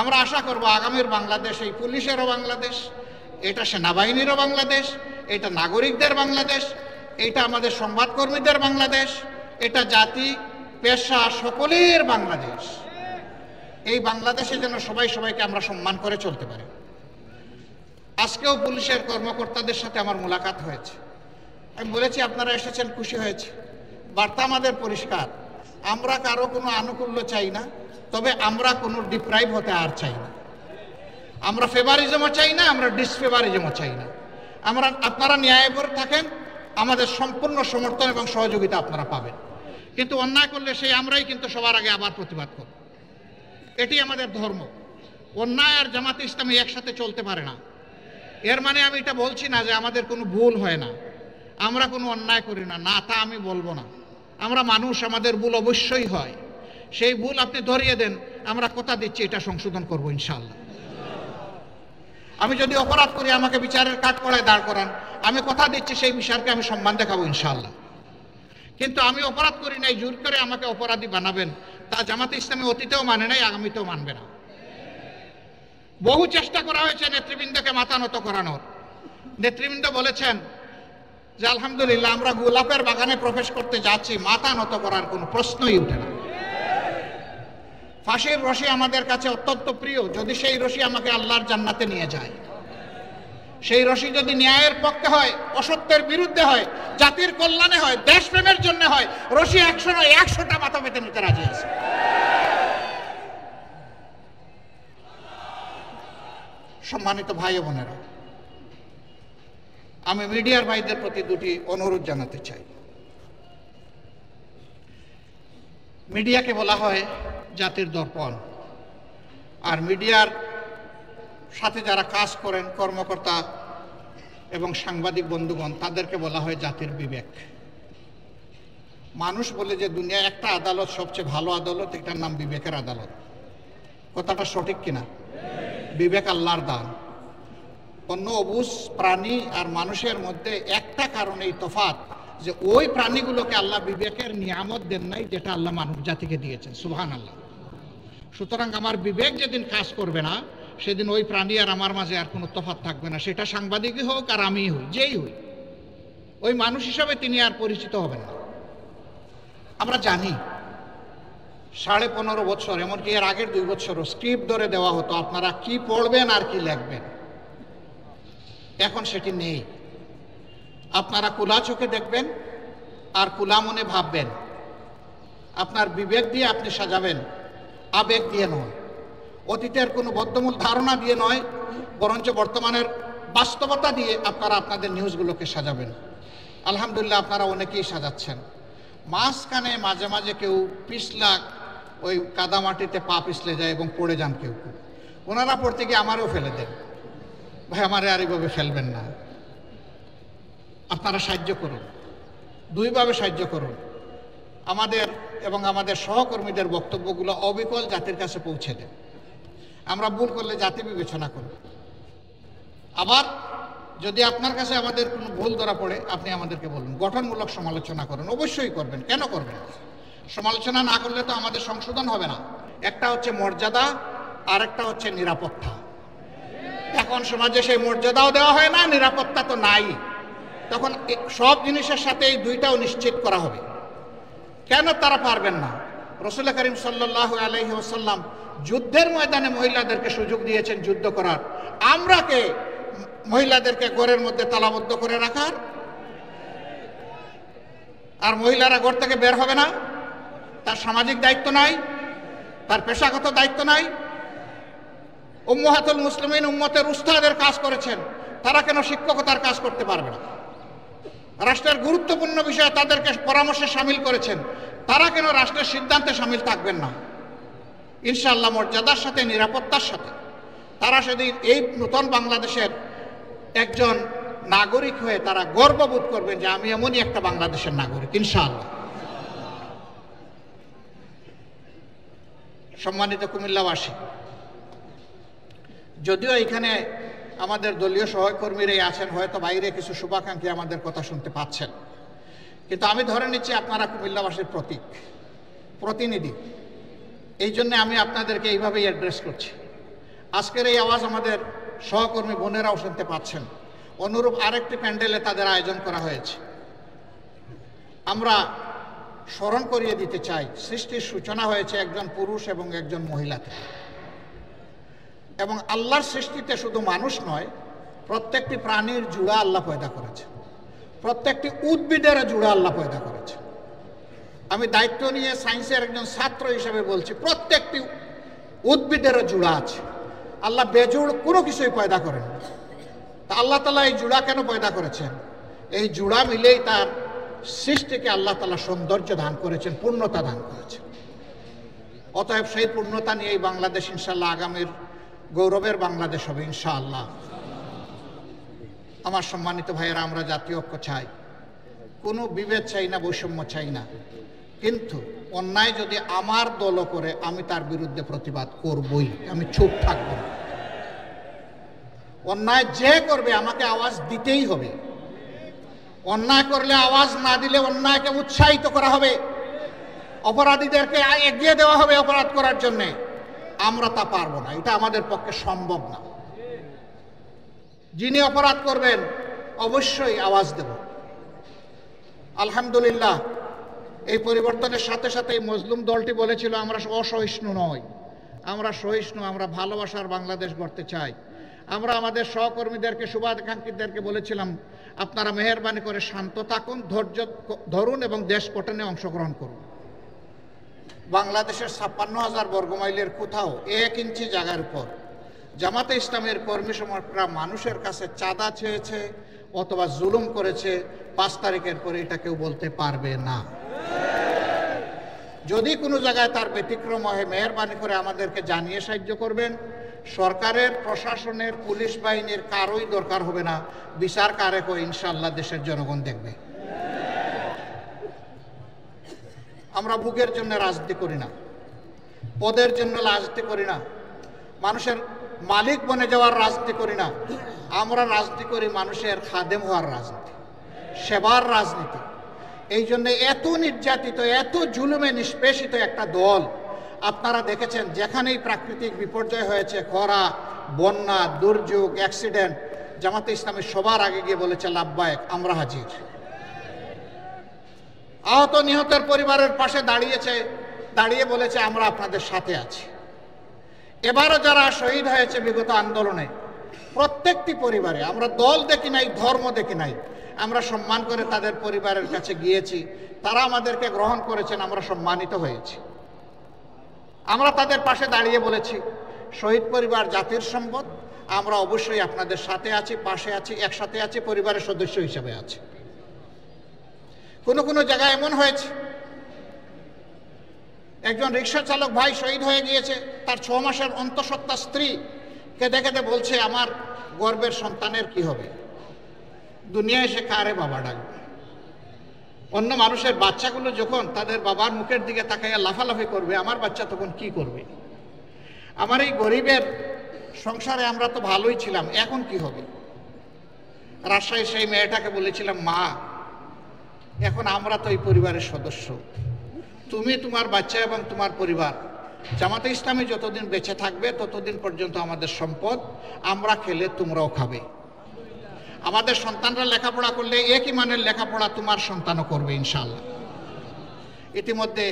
আমরা আশা করব আগামীর বাংলাদেশ এই পুলিশেরও বাংলাদেশ, এটা সেনাবাহিনীরও বাংলাদেশ, এটা নাগরিকদের বাংলাদেশ, এটা আমাদের সংবাদকর্মীদের বাংলাদেশ, এটা জাতি পেশা সকলের বাংলাদেশ। এই বাংলাদেশে যেন সবাই সবাইকে আমরা সম্মান করে চলতে পারি। আজকেও পুলিশের কর্মকর্তাদের সাথে আমার মোলাকাত হয়েছে। আমি বলেছি আপনারা এসেছেন, খুশি হয়েছে। বার্তা আমাদের পরিষ্কার, আমরা কারো কোনো আনুকূল্য চাই না, তবে আমরা কোনো ডিপ্রাইভ হতে আর চাই না। আমরা ফেভারিজমও চাই না, আমরা ডিসফেভারিজমও চাই না। আপনারা ন্যায় করে থাকেন, আমাদের সম্পূর্ণ সমর্থন এবং সহযোগিতা আপনারা পাবেন। কিন্তু অন্যায় করলে সেই আমরাই কিন্তু সবার আগে আবার প্রতিবাদ করব। এটি আমাদের ধর্ম। অন্যায় আর জামাতে ইসলামী একসাথে চলতে পারে না। এর মানে আমি এটা বলছি না যে আমাদের কোনো ভুল হয় না, আমরা কোনো অন্যায় করি না, না তা আমি বলবো না। আমরা মানুষ, আমাদের ভুল অবশ্যই হয়। সেই ভুল আপনি ধরিয়ে দেন, আমরা কথা দিচ্ছি এটা সংশোধন করবো ইনশাআল্লাহ। আমি যদি অপরাধ করি আমাকে বিচারের কাঠগড়ায় দাঁড় করান, আমি কথা দিচ্ছি সেই বিচারকে আমি সম্মান দেখাবো ইনশাআল্লাহ। কিন্তু আমি অপরাধ করি নাই, জোর করে আমাকে অপরাধী বানাবেন, তা জামাতে ইসলামী অতীতেও মানে নাই, আগামীতেও মানবে না। বহু চেষ্টা করা হয়েছে নেতৃবৃন্দকে মাথা নত করানোর। নেতৃবৃন্দ বলেছেন যে আলহামদুলিল্লাহ আমরা গোলাপের বাগানে প্রবেশ করতে যাচ্ছি, মাথা নত করার কোনো প্রশ্নই উঠে না। ফাঁসির রশি আমাদের কাছে অত্যন্ত প্রিয়, যদি সেই রশি আমাকে আল্লাহর জান্নাতে নিয়ে যায়। সেই রশি যদি ন্যায়ের পক্ষে হয়, অসত্যের বিরুদ্ধে হয়, জাতির কল্যাণে হয়, দেশপ্রেমের জন্য হয়, রশি 100 নয় 100টা মাথা পেতে নিতে রাজি আছে। সম্মানিত ভাই ও বোনেরা, আমি মিডিয়ার ভাইদের প্রতি দুটি অনুরোধ জানাতে চাই। মিডিয়াকে বলা হয় জাতির দর্পণ, আর মিডিয়ার সাথে যারা কাজ করেন কর্মকর্তা এবং সাংবাদিক বন্ধুগণ, তাদেরকে বলা হয় জাতির বিবেক। মানুষ বলে যে দুনিয়ায় একটা আদালত সবচেয়ে ভালো আদালত, এটার নাম বিবেকের আদালত। কথাটা সঠিক কিনা? বিবেক আল্লাহর দান। অন্য অবুঝ প্রাণী আর মানুষের মধ্যে একটা কারণেই তফাৎ, যে ওই প্রাণীগুলোকে আল্লাহ বিবেকের নিয়ামত দেন নাই, যেটা আল্লাহ মানব জাতিকে দিয়েছেন। সুবহানাল্লাহ। সুতরাং আমার বিবেক যেদিন কাজ করবে না, সেদিন ওই প্রাণী আর আমার মাঝে আর কোনো তফাৎ থাকবে না। সেটা সাংবাদিকই হোক আর আমিই হই, যেই হই, ওই মানুষ হিসাবে তিনি আর পরিচিত হবেন না। আমরা জানি 15.5 বছর, এমনকি এর আগের 2 বছরও স্ক্রিপ্ট ধরে দেওয়া হতো, আপনারা কি পড়বেন আর কি লিখবেন। এখন সেটি নেই। আপনারা খোলা চোখে দেখবেন আর খোলা মনে ভাববেন। আপনার বিবেক দিয়ে আপনি সাজাবেন, আবেগ দিয়ে নয়, অতীতের কোনো বদ্ধমূল ধারণা দিয়ে নয়, বরঞ্চ বর্তমানের বাস্তবতা দিয়ে আপনারা আপনাদের নিউজগুলোকে সাজাবেন। আলহামদুলিল্লাহ আপনারা অনেকেই সাজাচ্ছেন। মাঝখানে মাঝে মাঝে কেউ পিছলা, ওই কাদামাটিতে পা পিছলে যায় এবং পড়ে যান কেউ কেউ। ওনারা পড়তে গিয়ে আমারও ফেলে দেন। ভাই আমারে আর এইভাবে ফেলবেন না, আপনারা সাহায্য করুন, দুইভাবে সাহায্য করুন। আমাদের এবং আমাদের সহকর্মীদের বক্তব্যগুলো অবিকল জাতির কাছে পৌঁছে দেন। আমরা ভুল করলে জাতি বিবেচনা করব। আবার যদি আপনার কাছে আমাদের কোনো ভুল ধরা পড়ে, আপনি আমাদেরকে বলুন, গঠনমূলক সমালোচনা করুন, অবশ্যই করবেন। কেন করবেন? সমালোচনা না করলে তো আমাদের সংশোধন হবে না। একটা হচ্ছে মর্যাদা, আর একটা হচ্ছে নিরাপত্তা। এখন সমাজে সেই মর্যাদাও দেওয়া হয় না, নিরাপত্তা তো নাই। তখন সব জিনিসের সাথে এই দুইটাও নিশ্চিত করা হবে। কেন তারা পারবেন না? রাসূল করিম সাল্লাল্লাহু আলাইহি ওয়াসাল্লাম যুদ্ধের ময়দানে মহিলাদেরকে সুযোগ দিয়েছেন যুদ্ধ করার। আমরা কে মহিলাদেরকে ঘরের মধ্যে তালাবদ্ধ করে রাখার? আর মহিলারা ঘর থেকে বের হবে না? তার সামাজিক দায়িত্ব নাই, তার পেশাগত দায়িত্ব নাই? উম্মাহাতুল মুসলিমিন, উম্মতের উস্তাদের কাজ করেছেন, তারা কেন শিক্ষকতার কাজ করতে পারবে না? রাষ্ট্রের গুরুত্বপূর্ণ বিষয়ে তাদেরকে পরামর্শে সামিল করেছেন, তারা কেন রাষ্ট্রের সিদ্ধান্তে সামিল থাকবেন না? ইনশাআল্লাহ মর্যাদার সাথে, নিরাপত্তার সাথে তারা সেদিন এই নতুন বাংলাদেশের একজন নাগরিক হয়ে তারা গর্ববোধ করবেন যে আমি এমনই একটা বাংলাদেশের নাগরিক। ইনশাআল্লাহ সম্মানিত কুমিল্লাবাসী, যদিও এখানে আমাদের দলীয় সহকর্মীরাই আছেন, হয়তো বাইরে কিছু শুভাকাঙ্ক্ষী আমাদের কথা শুনতে পাচ্ছেন, কিন্তু আমি ধরে নিচ্ছি আপনারা কুমিল্লাবাসীর প্রতিনিধি। এই জন্য আমি আপনাদেরকে এইভাবেই অ্যাড্রেস করছি। আজকের এই আওয়াজ আমাদের সহকর্মী বোনেরাও শুনতে পাচ্ছেন। অনুরূপ আরেকটি প্যান্ডেলে তাদের আয়োজন করা হয়েছে। আমরা স্মরণ করিয়ে দিতে চাই, সৃষ্টির সূচনা হয়েছে একজন পুরুষ এবং একজন মহিলাতে, এবং আল্লাহর সৃষ্টিতে শুধু মানুষ নয়, প্রত্যেকটি প্রাণীর জুড়া আল্লাহ পয়দা করেছে, প্রত্যেকটি উদ্ভিদের জুড়া আল্লাহ পয়দা করেছে। আমি দায়িত্ব নিয়ে সায়েন্সের একজন ছাত্র হিসেবে বলছি, প্রত্যেকটি উদ্ভিদের জুড়া আছে। আল্লাহ বেজুড় কোনো কিছুই পয়দা করেন। তা আল্লাহ তাআলা এই জুড়া কেন পয়দা করেছেন? এই জুড়া মিলেই তার সৃষ্টিকে আল্লাহ তাআলা সৌন্দর্য দান করেছেন, পূর্ণতা দান করেছেন। অতএব সেই পূর্ণতা নিয়েই বাংলাদেশ ইনশাআল্লাহ আগামীর গৌরবের বাংলাদেশ হবে ইনশাআল্লাহ। আমার সম্মানিত ভাইয়েরা, আমরা জাতীয় ঐক্য চাই, কোনো বিভেদ চাই না, বৈষম্য চাই না, কিন্তু অন্যায় যদি আমার দলও করে আমি তার বিরুদ্ধে প্রতিবাদ করবই, আমি চুপ থাকব না। অন্যায় যে করবে আমাকে আওয়াজ দিতেই হবে। অন্যায় করলে আওয়াজ না দিলে অন্যায়কে উৎসাহিত করা হবে, অপরাধীদেরকে এগিয়ে দেওয়া হবে অপরাধ করার জন্যে। আমরা তা পারবো না, এটা আমাদের পক্ষে সম্ভব না। যিনি অপরাধ করবেন অবশ্যই আওয়াজ দেব। আলহামদুলিল্লাহ, এই পরিবর্তনের সাথে সাথে এই মজলুম দলটি বলেছিল আমরা অসহিষ্ণু নই, আমরা সহিষ্ণু, আমরা ভালোবাসার বাংলাদেশ গড়তে চাই। আমরা আমাদের সহকর্মীদেরকে, শুভাকাঙ্ক্ষীদেরকে বলেছিলাম আপনারা মেহেরবানি করে শান্ত থাকুন, ধৈর্য ধরুন এবং দেশ গঠনে অংশগ্রহণ করুন। বাংলাদেশের ৫৬,০০০ বর্গমাইলের কোথাও ১ ইঞ্চি জায়গার উপর জামাতে ইসলামের কর্মী সমর্থকরা মানুষের কাছে চাঁদা চেয়েছে অথবা জুলুম করেছে ৫ তারিখের পরে, এটা কেউ বলতে পারবে না। যদি কোনো জায়গায় তার ব্যতিক্রম হয়, মেহেরবানি করে আমাদেরকে জানিয়ে সাহায্য করবেন। সরকারের, প্রশাসনের, পুলিশ বাহিনীর কারোই দরকার হবে না, বিচার কারে করে ইনশাআল্লাহ দেশের জনগণ দেখবে। আমরা ভোগের জন্য রাজনীতি করি না, পদের জন্য রাজনীতি করি না, মানুষের মালিক বনে যাওয়ার রাজনীতি করি না। আমরা রাজনীতি করি মানুষের খাদেম হওয়ার রাজনীতি, সেবার রাজনীতি। এই জন্য এত নির্যাতিত, এত জুলুমে নিষ্পেষিত একটা দল আপনারা দেখেছেন, যেখানেই প্রাকৃতিক বিপর্যয় হয়েছে, খরা, বন্যা, দুর্যোগ, অ্যাক্সিডেন্ট, জামাতে ইসলামী সবার আগে গিয়ে বলেছে লাব্বায়েক, আমরা হাজির। আহত নিহতের পরিবারের পাশে দাঁড়িয়ে বলেছে আমরা আপনাদের সাথে আছি। এবারও যারা শহীদ হয়েছে বিগত আন্দোলনে, প্রত্যেকটি পরিবারে, আমরা দল দেখি নাই, ধর্ম দেখি নাই, আমরা সম্মান করে তাদের পরিবারের কাছে গিয়েছি, তারা আমাদেরকে গ্রহণ করেছেন, আমরা সম্মানিত হয়েছি। আমরা তাদের পাশে দাঁড়িয়ে বলেছি শহীদ পরিবার জাতির সম্পদ, আমরা অবশ্যই আপনাদের সাথে আছি, পাশে আছি, একসাথে আছি, পরিবারের সদস্য হিসেবে আছি। কোনো জায়গায় এমন হয়েছে একজন রিক্সা চালক ভাই শহীদ হয়ে গিয়েছে, তার ৬ মাসের অন্তঃসত্ত্বা স্ত্রী কেঁদে কেঁদে বলছে আমার গর্ভের সন্তানের কি হবে, দুনিয়ায় সে কারে বাবা ডাকবে। অন্য মানুষের বাচ্চাগুলো যখন তাদের বাবার মুখের দিকে তাকাইয়া লাফালাফি করবে, আমার বাচ্চা তখন কি করবে? আমার এই গরিবের সংসারে আমরা তো ভালোই ছিলাম, এখন কি হবে? রাজশাহী সেই মেয়েটাকে বলেছিলাম, মা এখন আমরা তো এই পরিবারের সদস্য, তুমি, তোমার বাচ্চা এবং তোমার পরিবার, জামাতে ইসলামী যতদিন বেঁচে থাকবে ততদিন পর্যন্ত আমাদের সম্পদ, আমরা খেলে তোমরাও খাবে। আমাদের সন্তানরা লেখাপড়া করলে একই মানের লেখাপড়া তোমার সন্তানও করবে ইনশাআল্লাহ। ইতিমধ্যে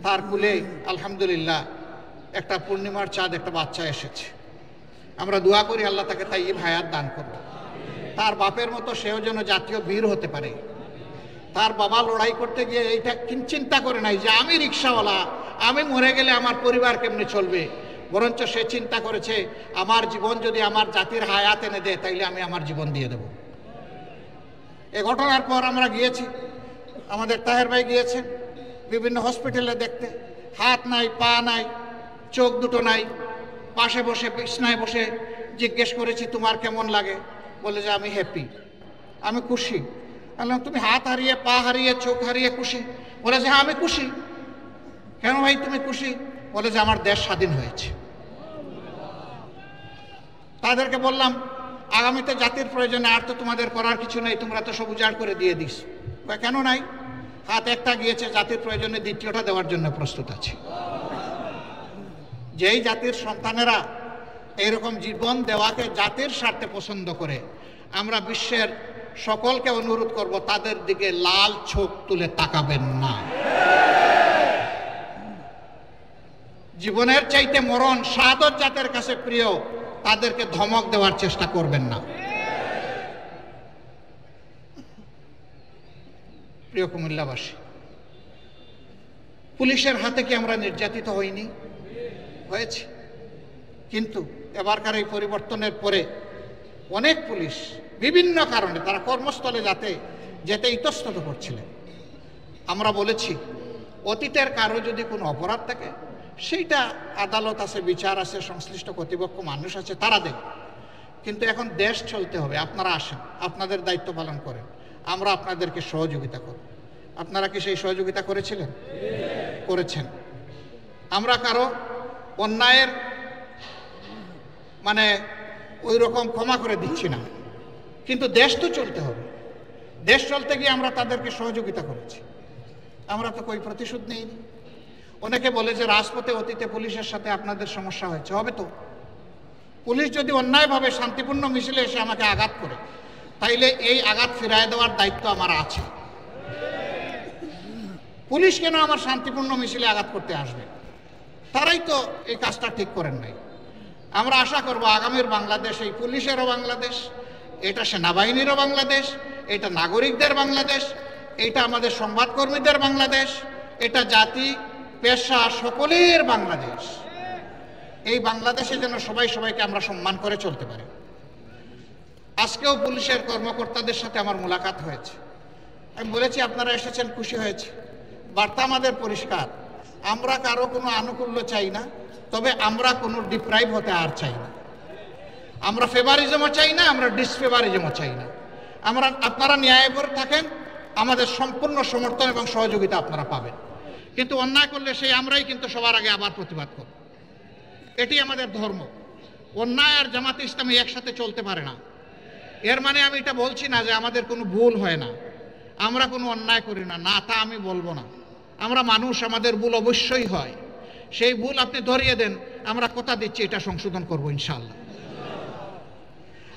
তার কুলে আলহামদুলিল্লাহ একটা পূর্ণিমার চাঁদ, একটা বাচ্চা এসেছে। আমরা দোয়া করি আল্লাহ তাকে তাইয়্যিব হায়াত দান করবে। তার বাপের মতো সেও যেন জাতীয় বীর হতে পারে। তার বাবা লড়াই করতে গিয়ে এইটা চিন্তা করে নাই যে আমি রিক্সাওয়ালা, আমি মরে গেলে আমার পরিবার কেমনে চলবে, বরঞ্চ সে চিন্তা করেছে আমার জীবন যদি আমার জাতির হায়াত এনে দেয় তাইলে আমি আমার জীবন দিয়ে দেব। এ ঘটনার পর আমরা গিয়েছি, আমাদের তাহের ভাই গিয়েছেন বিভিন্ন হসপিটালে দেখতে, হাত নাই, পা নাই, চোখ দুটো নাই, পাশে বসে বিছনায় বসে জিজ্ঞেস করেছি তোমার কেমন লাগে, বলে যে আমি হ্যাপি, আমি খুশি। বললাম তুমি হাত হারিয়ে, পা হারিয়ে, চোখ হারিয়ে খুশি? বলে যে হ্যাঁ আমি খুশি। কেন ভাই তুমি খুশি? বলে যে আমার দেশ স্বাধীন হয়েছে। তাদেরকে বললাম আগামীতে জাতির প্রয়োজনে আর তো তোমাদের করার কিছু নেই, তোমরা তো সব উজাড় করে দিয়ে দিস। কেন নাই? হাত একটা গিয়েছে, জাতির প্রয়োজনে দ্বিতীয়টা দেওয়ার জন্য প্রস্তুত আছে। যেই জাতির সন্তানেরা এইরকম জীবন দেওয়াকে জাতির স্বার্থে পছন্দ করে, আমরা বিশ্বের সকলকে অনুরোধ করব তাদের দিকে লাল চোখ তুলে তাকাবেন না। জীবনের চাইতে মরণ শাহাদত জাতের কাছে প্রিয়, তাদেরকে ধমক দেওয়ার চেষ্টা করবেন না। প্রিয় কুমিল্লাবাসী, পুলিশের হাতে কি আমরা নির্যাতিত হইনি? হয়েছে। কিন্তু এবারকার এই পরিবর্তনের পরে অনেক পুলিশ বিভিন্ন কারণে তারা কর্মস্থলে যেতে ইতস্তত করছিলেন। আমরা বলেছি অতীতের কারো যদি কোনো অপরাধ থাকে সেইটা আদালত আছে, বিচার আছে, সংশ্লিষ্ট কর্তৃপক্ষ মানুষ আছে, তারা দেখ। কিন্তু এখন দেশ চলতে হবে, আপনারা আসেন, আপনাদের দায়িত্ব পালন করেন, আমরা আপনাদেরকে সহযোগিতা করব। আপনারা কি সেই সহযোগিতা করেছিলেন? করেছেন। আমরা কারো অন্যায়ের ওই রকম ক্ষমা করে দিচ্ছি না, কিন্তু দেশ তো চলতে হবে। দেশ চলতে গিয়ে আমরা তাদেরকে সহযোগিতা করেছি, আমরা তো কই প্রতিশোধ নেইনি। অনেকে বলে যে রাজপথে অতীতে পুলিশের সাথে আপনাদের সমস্যা হয়েছে, হবে তো। পুলিশ যদি অন্যায়ভাবে শান্তিপূর্ণ মিছিলে এসে আমাকে আঘাত করে, তাইলে এই আঘাত ফিরায় দেওয়ার দায়িত্ব আমার আছে। পুলিশ কেন আমার শান্তিপূর্ণ মিছিলে আঘাত করতে আসবে? তারাই তো এই কাজটা ঠিক করেন নাই। আমরা আশা করব আগামীর বাংলাদেশ এই পুলিশেরও বাংলাদেশ, এটা সেনাবাহিনীরও বাংলাদেশ, এটা নাগরিকদের বাংলাদেশ, এটা আমাদের সংবাদকর্মীদের বাংলাদেশ, এটা জাতি পেশা সকলের বাংলাদেশ। এই বাংলাদেশে যেন সবাই সবাইকে আমরা সম্মান করে চলতে পারি। আজকেও পুলিশের কর্মকর্তাদের সাথে আমার মোলাকাত হয়েছে। আমি বলেছি আপনারা এসেছেন, খুশি হয়েছে। বার্তা আমাদের পরিষ্কার, আমরা কারো কোনো আনুকূল্য চাই না, তবে আমরা কোনো ডিপ্রাইভ হতে আর চাই না। আমরা ফেভারিজমও চাই না, আমরা ডিসফেভারিজমও চাই না। আপনারা ন্যায় করে থাকেন, আমাদের সম্পূর্ণ সমর্থন এবং সহযোগিতা আপনারা পাবেন। কিন্তু অন্যায় করলে সেই আমরাই কিন্তু সবার আগে আবার প্রতিবাদ করব। এটি আমাদের ধর্ম। অন্যায় আর জামাতে ইসলামী একসাথে চলতে পারে না। এর মানে আমি এটা বলছি না যে আমাদের কোনো ভুল হয় না, আমরা কোনো অন্যায় করি না, না তা আমি বলবো না। আমরা মানুষ, আমাদের ভুল অবশ্যই হয়। সেই ভুল আপনি ধরিয়ে দেন, আমরা কথা দিচ্ছি এটা সংশোধন করবো ইনশাআল্লাহ।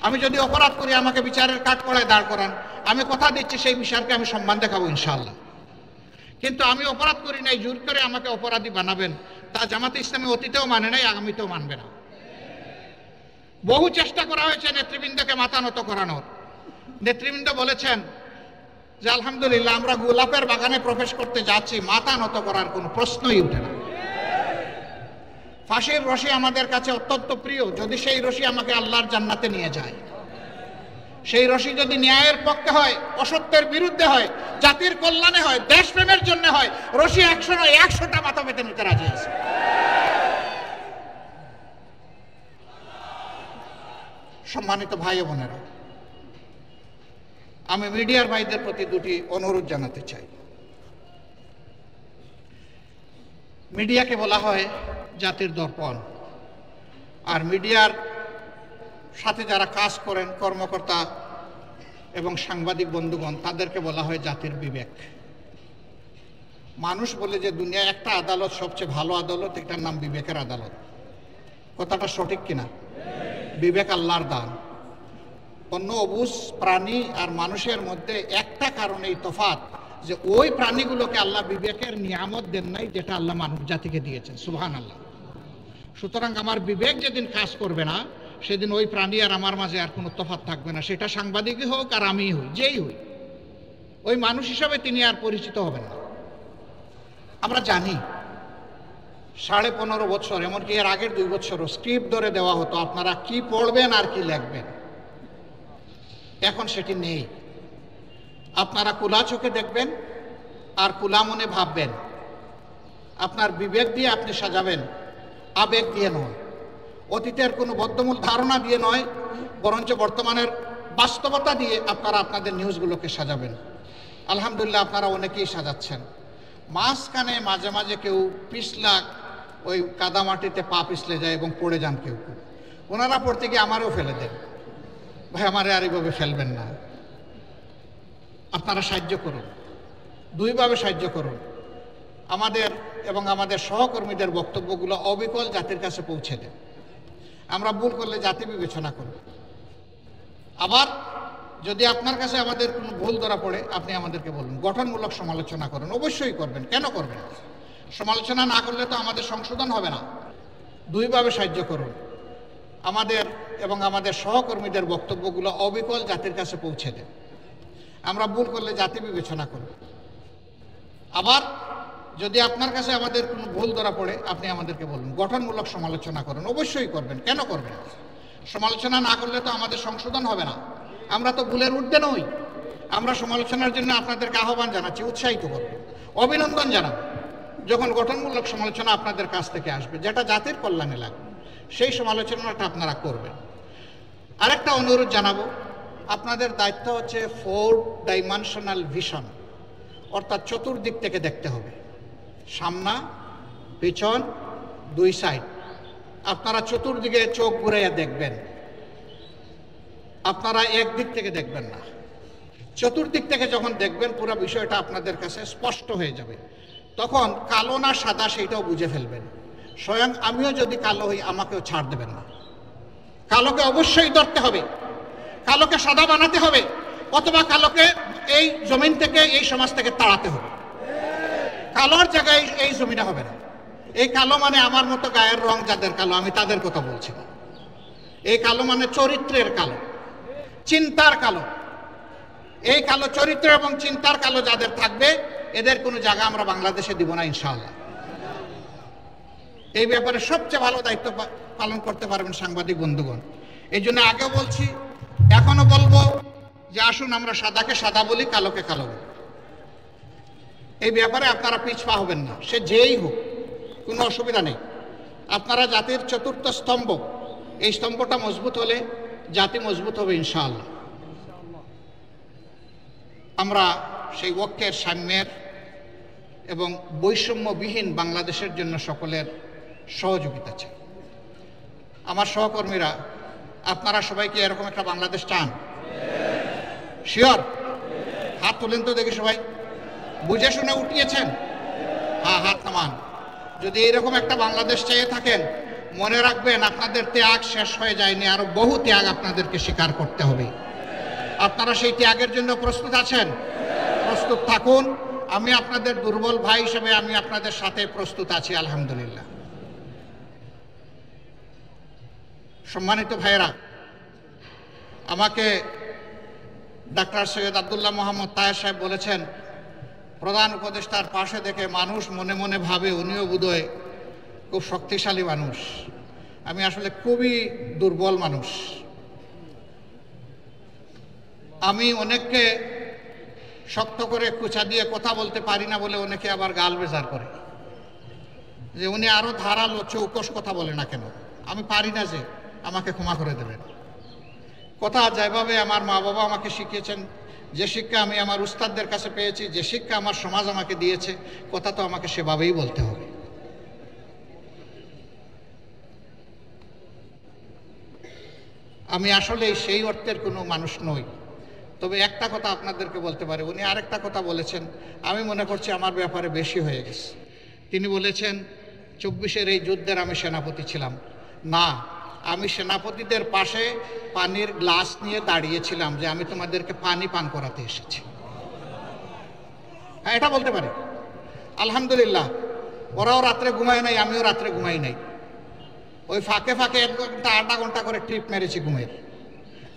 আমি যদি অপরাধ করি আমাকে বিচারের কাঠগড়ায় দাঁড় করান, আমি কথা দিচ্ছি সেই বিচারকে আমি সম্মান দেখাবো ইনশাআল্লাহ। কিন্তু আমি অপরাধ করি নাই, জোর করে আমাকে অপরাধী বানাবেন, তা জামাতে ইসলামী অতীতেও মানে নাই, আগামীতেও মানবে না। বহু চেষ্টা করা হয়েছে নেতৃবৃন্দকে মাথা নত করানোর। নেতৃবৃন্দ বলেছেন যে আলহামদুলিল্লাহ আমরা গোলাপের বাগানে প্রবেশ করতে যাচ্ছি, মাথা নত করার কোনো প্রশ্নই উঠে না। ফাঁসির রশি আমাদের কাছে অত্যন্ত প্রিয়, যদি সেই রশি আমাকে আল্লাহর জান্নাতে নিয়ে যায়। সেই রশি যদি ন্যায়ের পক্ষে হয়, অসত্যের বিরুদ্ধে হয়, জাতির কল্যাণে হয়, দেশপ্রেমের জন্য হয়, রশি 100 নয় 100টা মাথা পেতে নিতে রাজি আছে। সম্মানিত ভাই ও বোনেরা, আমি মিডিয়ার ভাইদের প্রতি দুটি অনুরোধ জানাতে চাই। মিডিয়াকে বলা হয় জাতির দর্পণ, আর মিডিয়ার সাথে যারা কাজ করেন কর্মকর্তা এবং সাংবাদিক বন্ধুগণ, তাদেরকে বলা হয় জাতির বিবেক। মানুষ বলে যে দুনিয়ায় একটা আদালত সবচেয়ে ভালো আদালত, এটার নাম বিবেকের আদালত। কথাটা সঠিক কিনা? বিবেক আল্লাহর দান। অন্য অবুঝ প্রাণী আর মানুষের মধ্যে একটা কারণেই তফাৎ, যে ওই প্রাণীগুলোকে আল্লাহ বিবেকের নিয়ামত দেন নাই যেটা আল্লাহ মানব জাতিকে দিয়েছেন। সুবহানাল্লাহ। সুতরাং আমার বিবেক যেদিন কাজ করবে না, সেদিন ওই প্রাণী আর আমার মাঝে আর কোনো তফাৎ থাকবে না। সেটা সাংবাদিকই হোক আর আমিই হই, যেই হই, ওই মানুষ হিসাবে তিনি আর পরিচিত হবেন না। আমরা জানি 15.5 বছর, এমনকি এর আগের 2 বছরও স্ক্রিপ্ট ধরে দেওয়া হতো, আপনারা কি পড়বেন আর কি লিখবেন। এখন সেটি নেই। আপনারা খোলা চোখে দেখবেন আর খোলা মনে ভাববেন। আপনার বিবেক দিয়ে আপনি সাজাবেন, আবেগ দিয়ে নয়, অতীতের কোনো বদ্ধমূল ধারণা দিয়ে নয়, বরঞ্চ বর্তমানের বাস্তবতা দিয়ে আপনারা আপনাদের নিউজগুলোকে সাজাবেন। আলহামদুলিল্লাহ আপনারা অনেকেই সাজাচ্ছেন। মাঝখানে মাঝে মাঝে কেউ পিছলা ওই কাদামাটিতে পা পিছলে যায় এবং পড়ে যান কেউ কেউ। ওনারা পড়তে গিয়ে আমারও ফেলে দেন। ভাই আমারে আর এইভাবে ফেলবেন না, আপনারা সাহায্য করুন, দুইভাবে সাহায্য করুন। আমাদের এবং আমাদের সহকর্মীদের বক্তব্যগুলো অবিকল জাতির কাছে পৌঁছে দেন। আমরা ভুল করলে জাতি বিবেচনা করব। আবার যদি আপনার কাছে আমাদের কোনো ভুল ধরা পড়ে আপনি আমাদেরকে বলুন, গঠনমূলক সমালোচনা করুন, অবশ্যই করবেন, কেন করবেন? সমালোচনা না করলে তো আমাদের সংশোধন হবে না। দুইভাবে সাহায্য করুন। আমাদের এবং আমাদের সহকর্মীদের বক্তব্যগুলো অবিকল জাতির কাছে পৌঁছে দেন। আমরা ভুল করলে জাতি বিবেচনা করব। আবার যদি আপনার কাছে আমাদের কোনো ভুল ধরা পড়ে আপনি আমাদেরকে বলুন, গঠনমূলক সমালোচনা করুন, অবশ্যই করবেন, কেন করবেন? সমালোচনা না করলে তো আমাদের সংশোধন হবে না। আমরা তো ভুলের ঊর্ধ্বে নই। আমরা সমালোচনার জন্য আপনাদেরকে আহ্বান জানাচ্ছি, উৎসাহিত করব, অভিনন্দন জানাব যখন গঠনমূলক সমালোচনা আপনাদের কাছ থেকে আসবে, যেটা জাতির কল্যাণে লাগবে, সেই সমালোচনাটা আপনারা করবেন। আরেকটা অনুরোধ জানাবো, আপনাদের দায়িত্ব হচ্ছে 4 ডাইমেনশনাল ভিশন, অর্থাৎ চতুর্দিক থেকে দেখতে হবে, সামনা পিছন 2 সাইড। আপনারা চতুর্দিকে চোখ ঘুরাইয়া দেখবেন, আপনারা একদিক থেকে দেখবেন না। চতুর্দিক থেকে যখন দেখবেন পুরো বিষয়টা আপনাদের কাছে স্পষ্ট হয়ে যাবে। তখন কালো না সাদা সেইটাও বুঝে ফেলবেন। স্বয়ং আমিও যদি কালো হই আমাকেও ছাড় দেবেন না। কালোকে অবশ্যই ধরতে হবে, কালোকে সাদা বানাতে হবে, অথবা কালোকে এই জমিন থেকে, এই সমাজ থেকে তাড়াতে হবে। কালোর জায়গায় এই জমিনে হবে না। এই কালো মানে আমার মতো গায়ের রং যাদের কালো, আমি তাদের কথা বলছি না। এই কালো মানে চরিত্রের কালো, চিন্তার কালো। এই কালো চরিত্র এবং চিন্তার কালো যাদের থাকবে, এদের কোনো জায়গা আমরা বাংলাদেশে দিব না ইনশাআল্লাহ। এই ব্যাপারে সবচেয়ে ভালো দায়িত্ব পালন করতে পারবেন সাংবাদিক বন্ধুগণ। এই জন্য আগেও বলছি, এখনো বলবো যে আসুন আমরা সাদাকে সাদা বলি, কালোকে কালো বলি। এই ব্যাপারে আপনারা পিছপা হবেন না, সে যেই হোক, কোনো অসুবিধা নেই। আপনারা জাতির চতুর্থ স্তম্ভ, এই স্তম্ভটা মজবুত হলে জাতি মজবুত হবে ইনশাআল্লাহ। আমরা সেই ঐক্যের, সাম্যের এবং বৈষম্যবিহীন বাংলাদেশের জন্য সকলের সহযোগিতা চাই। আমার সহকর্মীরা, আপনারা সবাই কি এরকম একটা বাংলাদেশ চান? শিওর? হাত তোলেন তো দেখি সবাই। বুঝে শুনে উঠিয়েছেন? হ্যাঁ, হাত নামান। যদি এরকম একটা বাংলাদেশ চেয়ে থাকেন, মনে রাখবেন আপনাদের ত্যাগ শেষ হয়ে যায়নি, আরো বহু ত্যাগ আপনাদেরকে স্বীকার করতে হবে। আপনারা সেই ত্যাগের জন্য প্রস্তুত আছেন? প্রস্তুত থাকুন। আমি আপনাদের দুর্বল ভাই হিসেবে আমি আপনাদের সাথে প্রস্তুত আছি, আলহামদুলিল্লাহ। সম্মানিত ভাইয়েরা, আমাকে ডাক্তার সৈয়দ আব্দুল্লাহ মোহাম্মদ তাহের সাহেব বলেছেন, প্রধান উপদেষ্টার পাশে দেখে মানুষ মনে মনে ভাবে উনিও বোধহয় খুব শক্তিশালী মানুষ। আমি আসলে খুবই দুর্বল মানুষ। আমি অনেককে শক্ত করে কুচা দিয়ে কথা বলতে পারি না বলে অনেকে আবার গাল বেজার করে যে উনি আরো ধারালো চৌকস কথা বলে না কেন। আমি পারি না, যে আমাকে ক্ষমা করে দেবেন। কথা যেভাবে আমার মা বাবা আমাকে শিখিয়েছেন, যে শিক্ষা আমি আমার উস্তাদদের কাছে পেয়েছি, যে শিক্ষা আমার সমাজ আমাকে দিয়েছে, কথা তো আমাকে সেভাবেই বলতে হবে। আমি আসলে সেই অর্থের কোনো মানুষ নই। তবে একটা কথা আপনাদেরকে বলতে পারি, উনি আরেকটা কথা বলেছেন, আমি মনে করছি আমার ব্যাপারে বেশি হয়ে গেছে। তিনি বলেছেন 24-এর এই যুদ্ধের আমি সেনাপতি ছিলাম। না, আমি সেনাপতিদের পাশে পানির গ্লাস নিয়ে দাঁড়িয়েছিলাম যে আমি তোমাদেরকে পানি পান করাতে এসেছি। হ্যাঁ, এটা বলতে পারি। আলহামদুলিল্লাহ, ওরাও রাত্রে ঘুমায় নাই, আমিও রাত্রে ঘুমাই নাই। ওই ফাঁকে ফাঁকে 1 ঘন্টা 8 ঘন্টা করে ট্রিপ মেরেছি ঘুমের,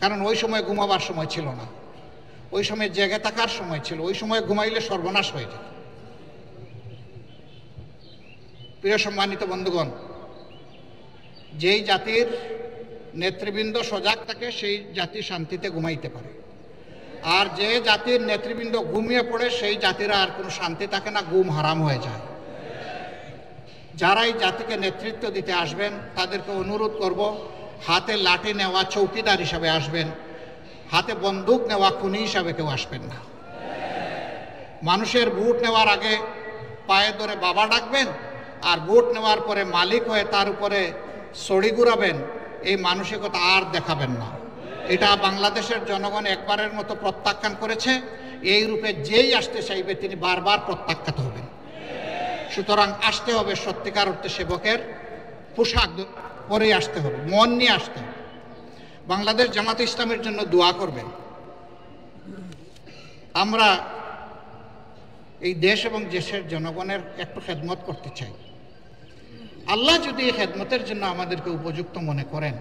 কারণ ওই সময় ঘুমাবার সময় ছিল না, ওই সময় জেগে থাকার সময় ছিল। ওই সময় ঘুমাইলে সর্বনাশ হয়ে যায়। প্রিয় সম্মানিত বন্ধুগণ, যেই জাতির নেতৃবৃন্দ সজাগ থাকে সেই জাতি শান্তিতে ঘুমাইতে পারে, আর যে জাতির নেতৃবৃন্দ ঘুমিয়ে পড়ে সেই জাতিরা আর কোনো শান্তি থাকে না, ঘুম হারাম হয়ে যায়। যারা এই জাতিকে নেতৃত্ব দিতে আসবেন তাদেরকে অনুরোধ করব, হাতে লাঠি নেওয়া চৌকিদার হিসাবে আসবেন, হাতে বন্দুক নেওয়া খুনি হিসাবে কেউ আসবেন না। মানুষের ভোট নেওয়ার আগে পায়ে ধরে বাবা ডাকবেন, আর ভোট নেওয়ার পরে মালিক হয়ে তার উপরে ছড়ি ঘুরাবেন, এই মানসিকতা আর দেখাবেন না। এটা বাংলাদেশের জনগণ একবারের মতো প্রত্যাখ্যান করেছে। এই রূপে যেই আসতে চাইবে তিনি বারবার প্রত্যাখ্যাত হবেন। সুতরাং আসতে হবে সত্যিকার অর্থে সেবকের পোশাক পরে আসতে হবে, মন নিয়ে আসতে হবে। বাংলাদেশ জামাতে ইসলামের জন্য দোয়া করবেন। আমরা এই দেশ এবং দেশের জনগণের একটু খেদমত করতে চাই। আল্লাহ যদি এই খেদমতের জন্য আমাদেরকে উপযুক্ত মনে করেন,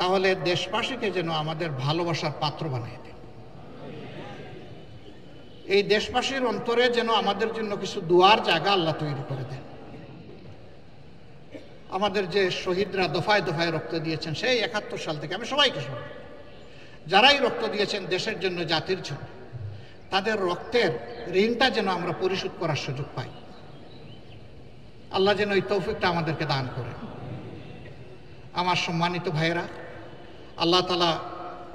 তাহলে দেশবাসীকে যেন আমাদের ভালোবাসার পাত্র বানিয়ে দেন। এই দেশবাসীর অন্তরে যেন আমাদের জন্য কিছু দোয়ার জায়গা আল্লাহ তৈরি করে দেন। আমাদের যে শহীদরা দফায় দফায় রক্ত দিয়েছেন সেই ৭১ সাল থেকে, আমি সবাইকে শুনি, যারাই রক্ত দিয়েছেন দেশের জন্য, জাতির জন্য, তাদের রক্তের ঋণটা যেন আমরা পরিশোধ করার সুযোগ পাই। আল্লাহ যেন এই তৌফিকটা আমাদেরকে দান করে। আমার সম্মানিত ভাইয়েরা, আল্লাহ তাআলা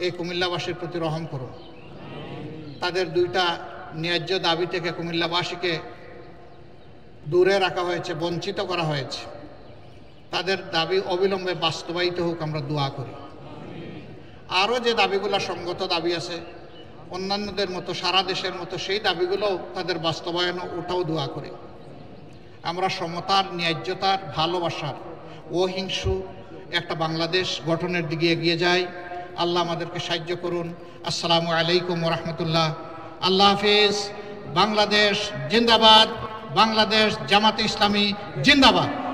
এই কুমিল্লাবাসীর প্রতি রহম করুন। তাদের দুইটা ন্যায্য দাবি থেকে কুমিল্লাবাসীকে দূরে রাখা হয়েছে, বঞ্চিত করা হয়েছে। তাদের দাবি অবিলম্বে বাস্তবায়িত হোক, আমরা দোয়া করি। আরও যে দাবিগুলো সঙ্গত দাবি আছে অন্যান্যদের মতো, সারা দেশের মতো, সেই দাবিগুলোও তাদের বাস্তবায়ন, ওটাও দোয়া করি। আমরা সমতার, ন্যায্যতার, ভালোবাসার, অহিংসু একটা বাংলাদেশ গঠনের দিকে এগিয়ে যাই। আল্লাহ আমাদেরকে সাহায্য করুন। আসসালামু আলাইকুম ওয়া রাহমাতুল্লাহ। আল্লাহ হাফেজ। বাংলাদেশ জিন্দাবাদ। বাংলাদেশ জামাতে ইসলামী জিন্দাবাদ।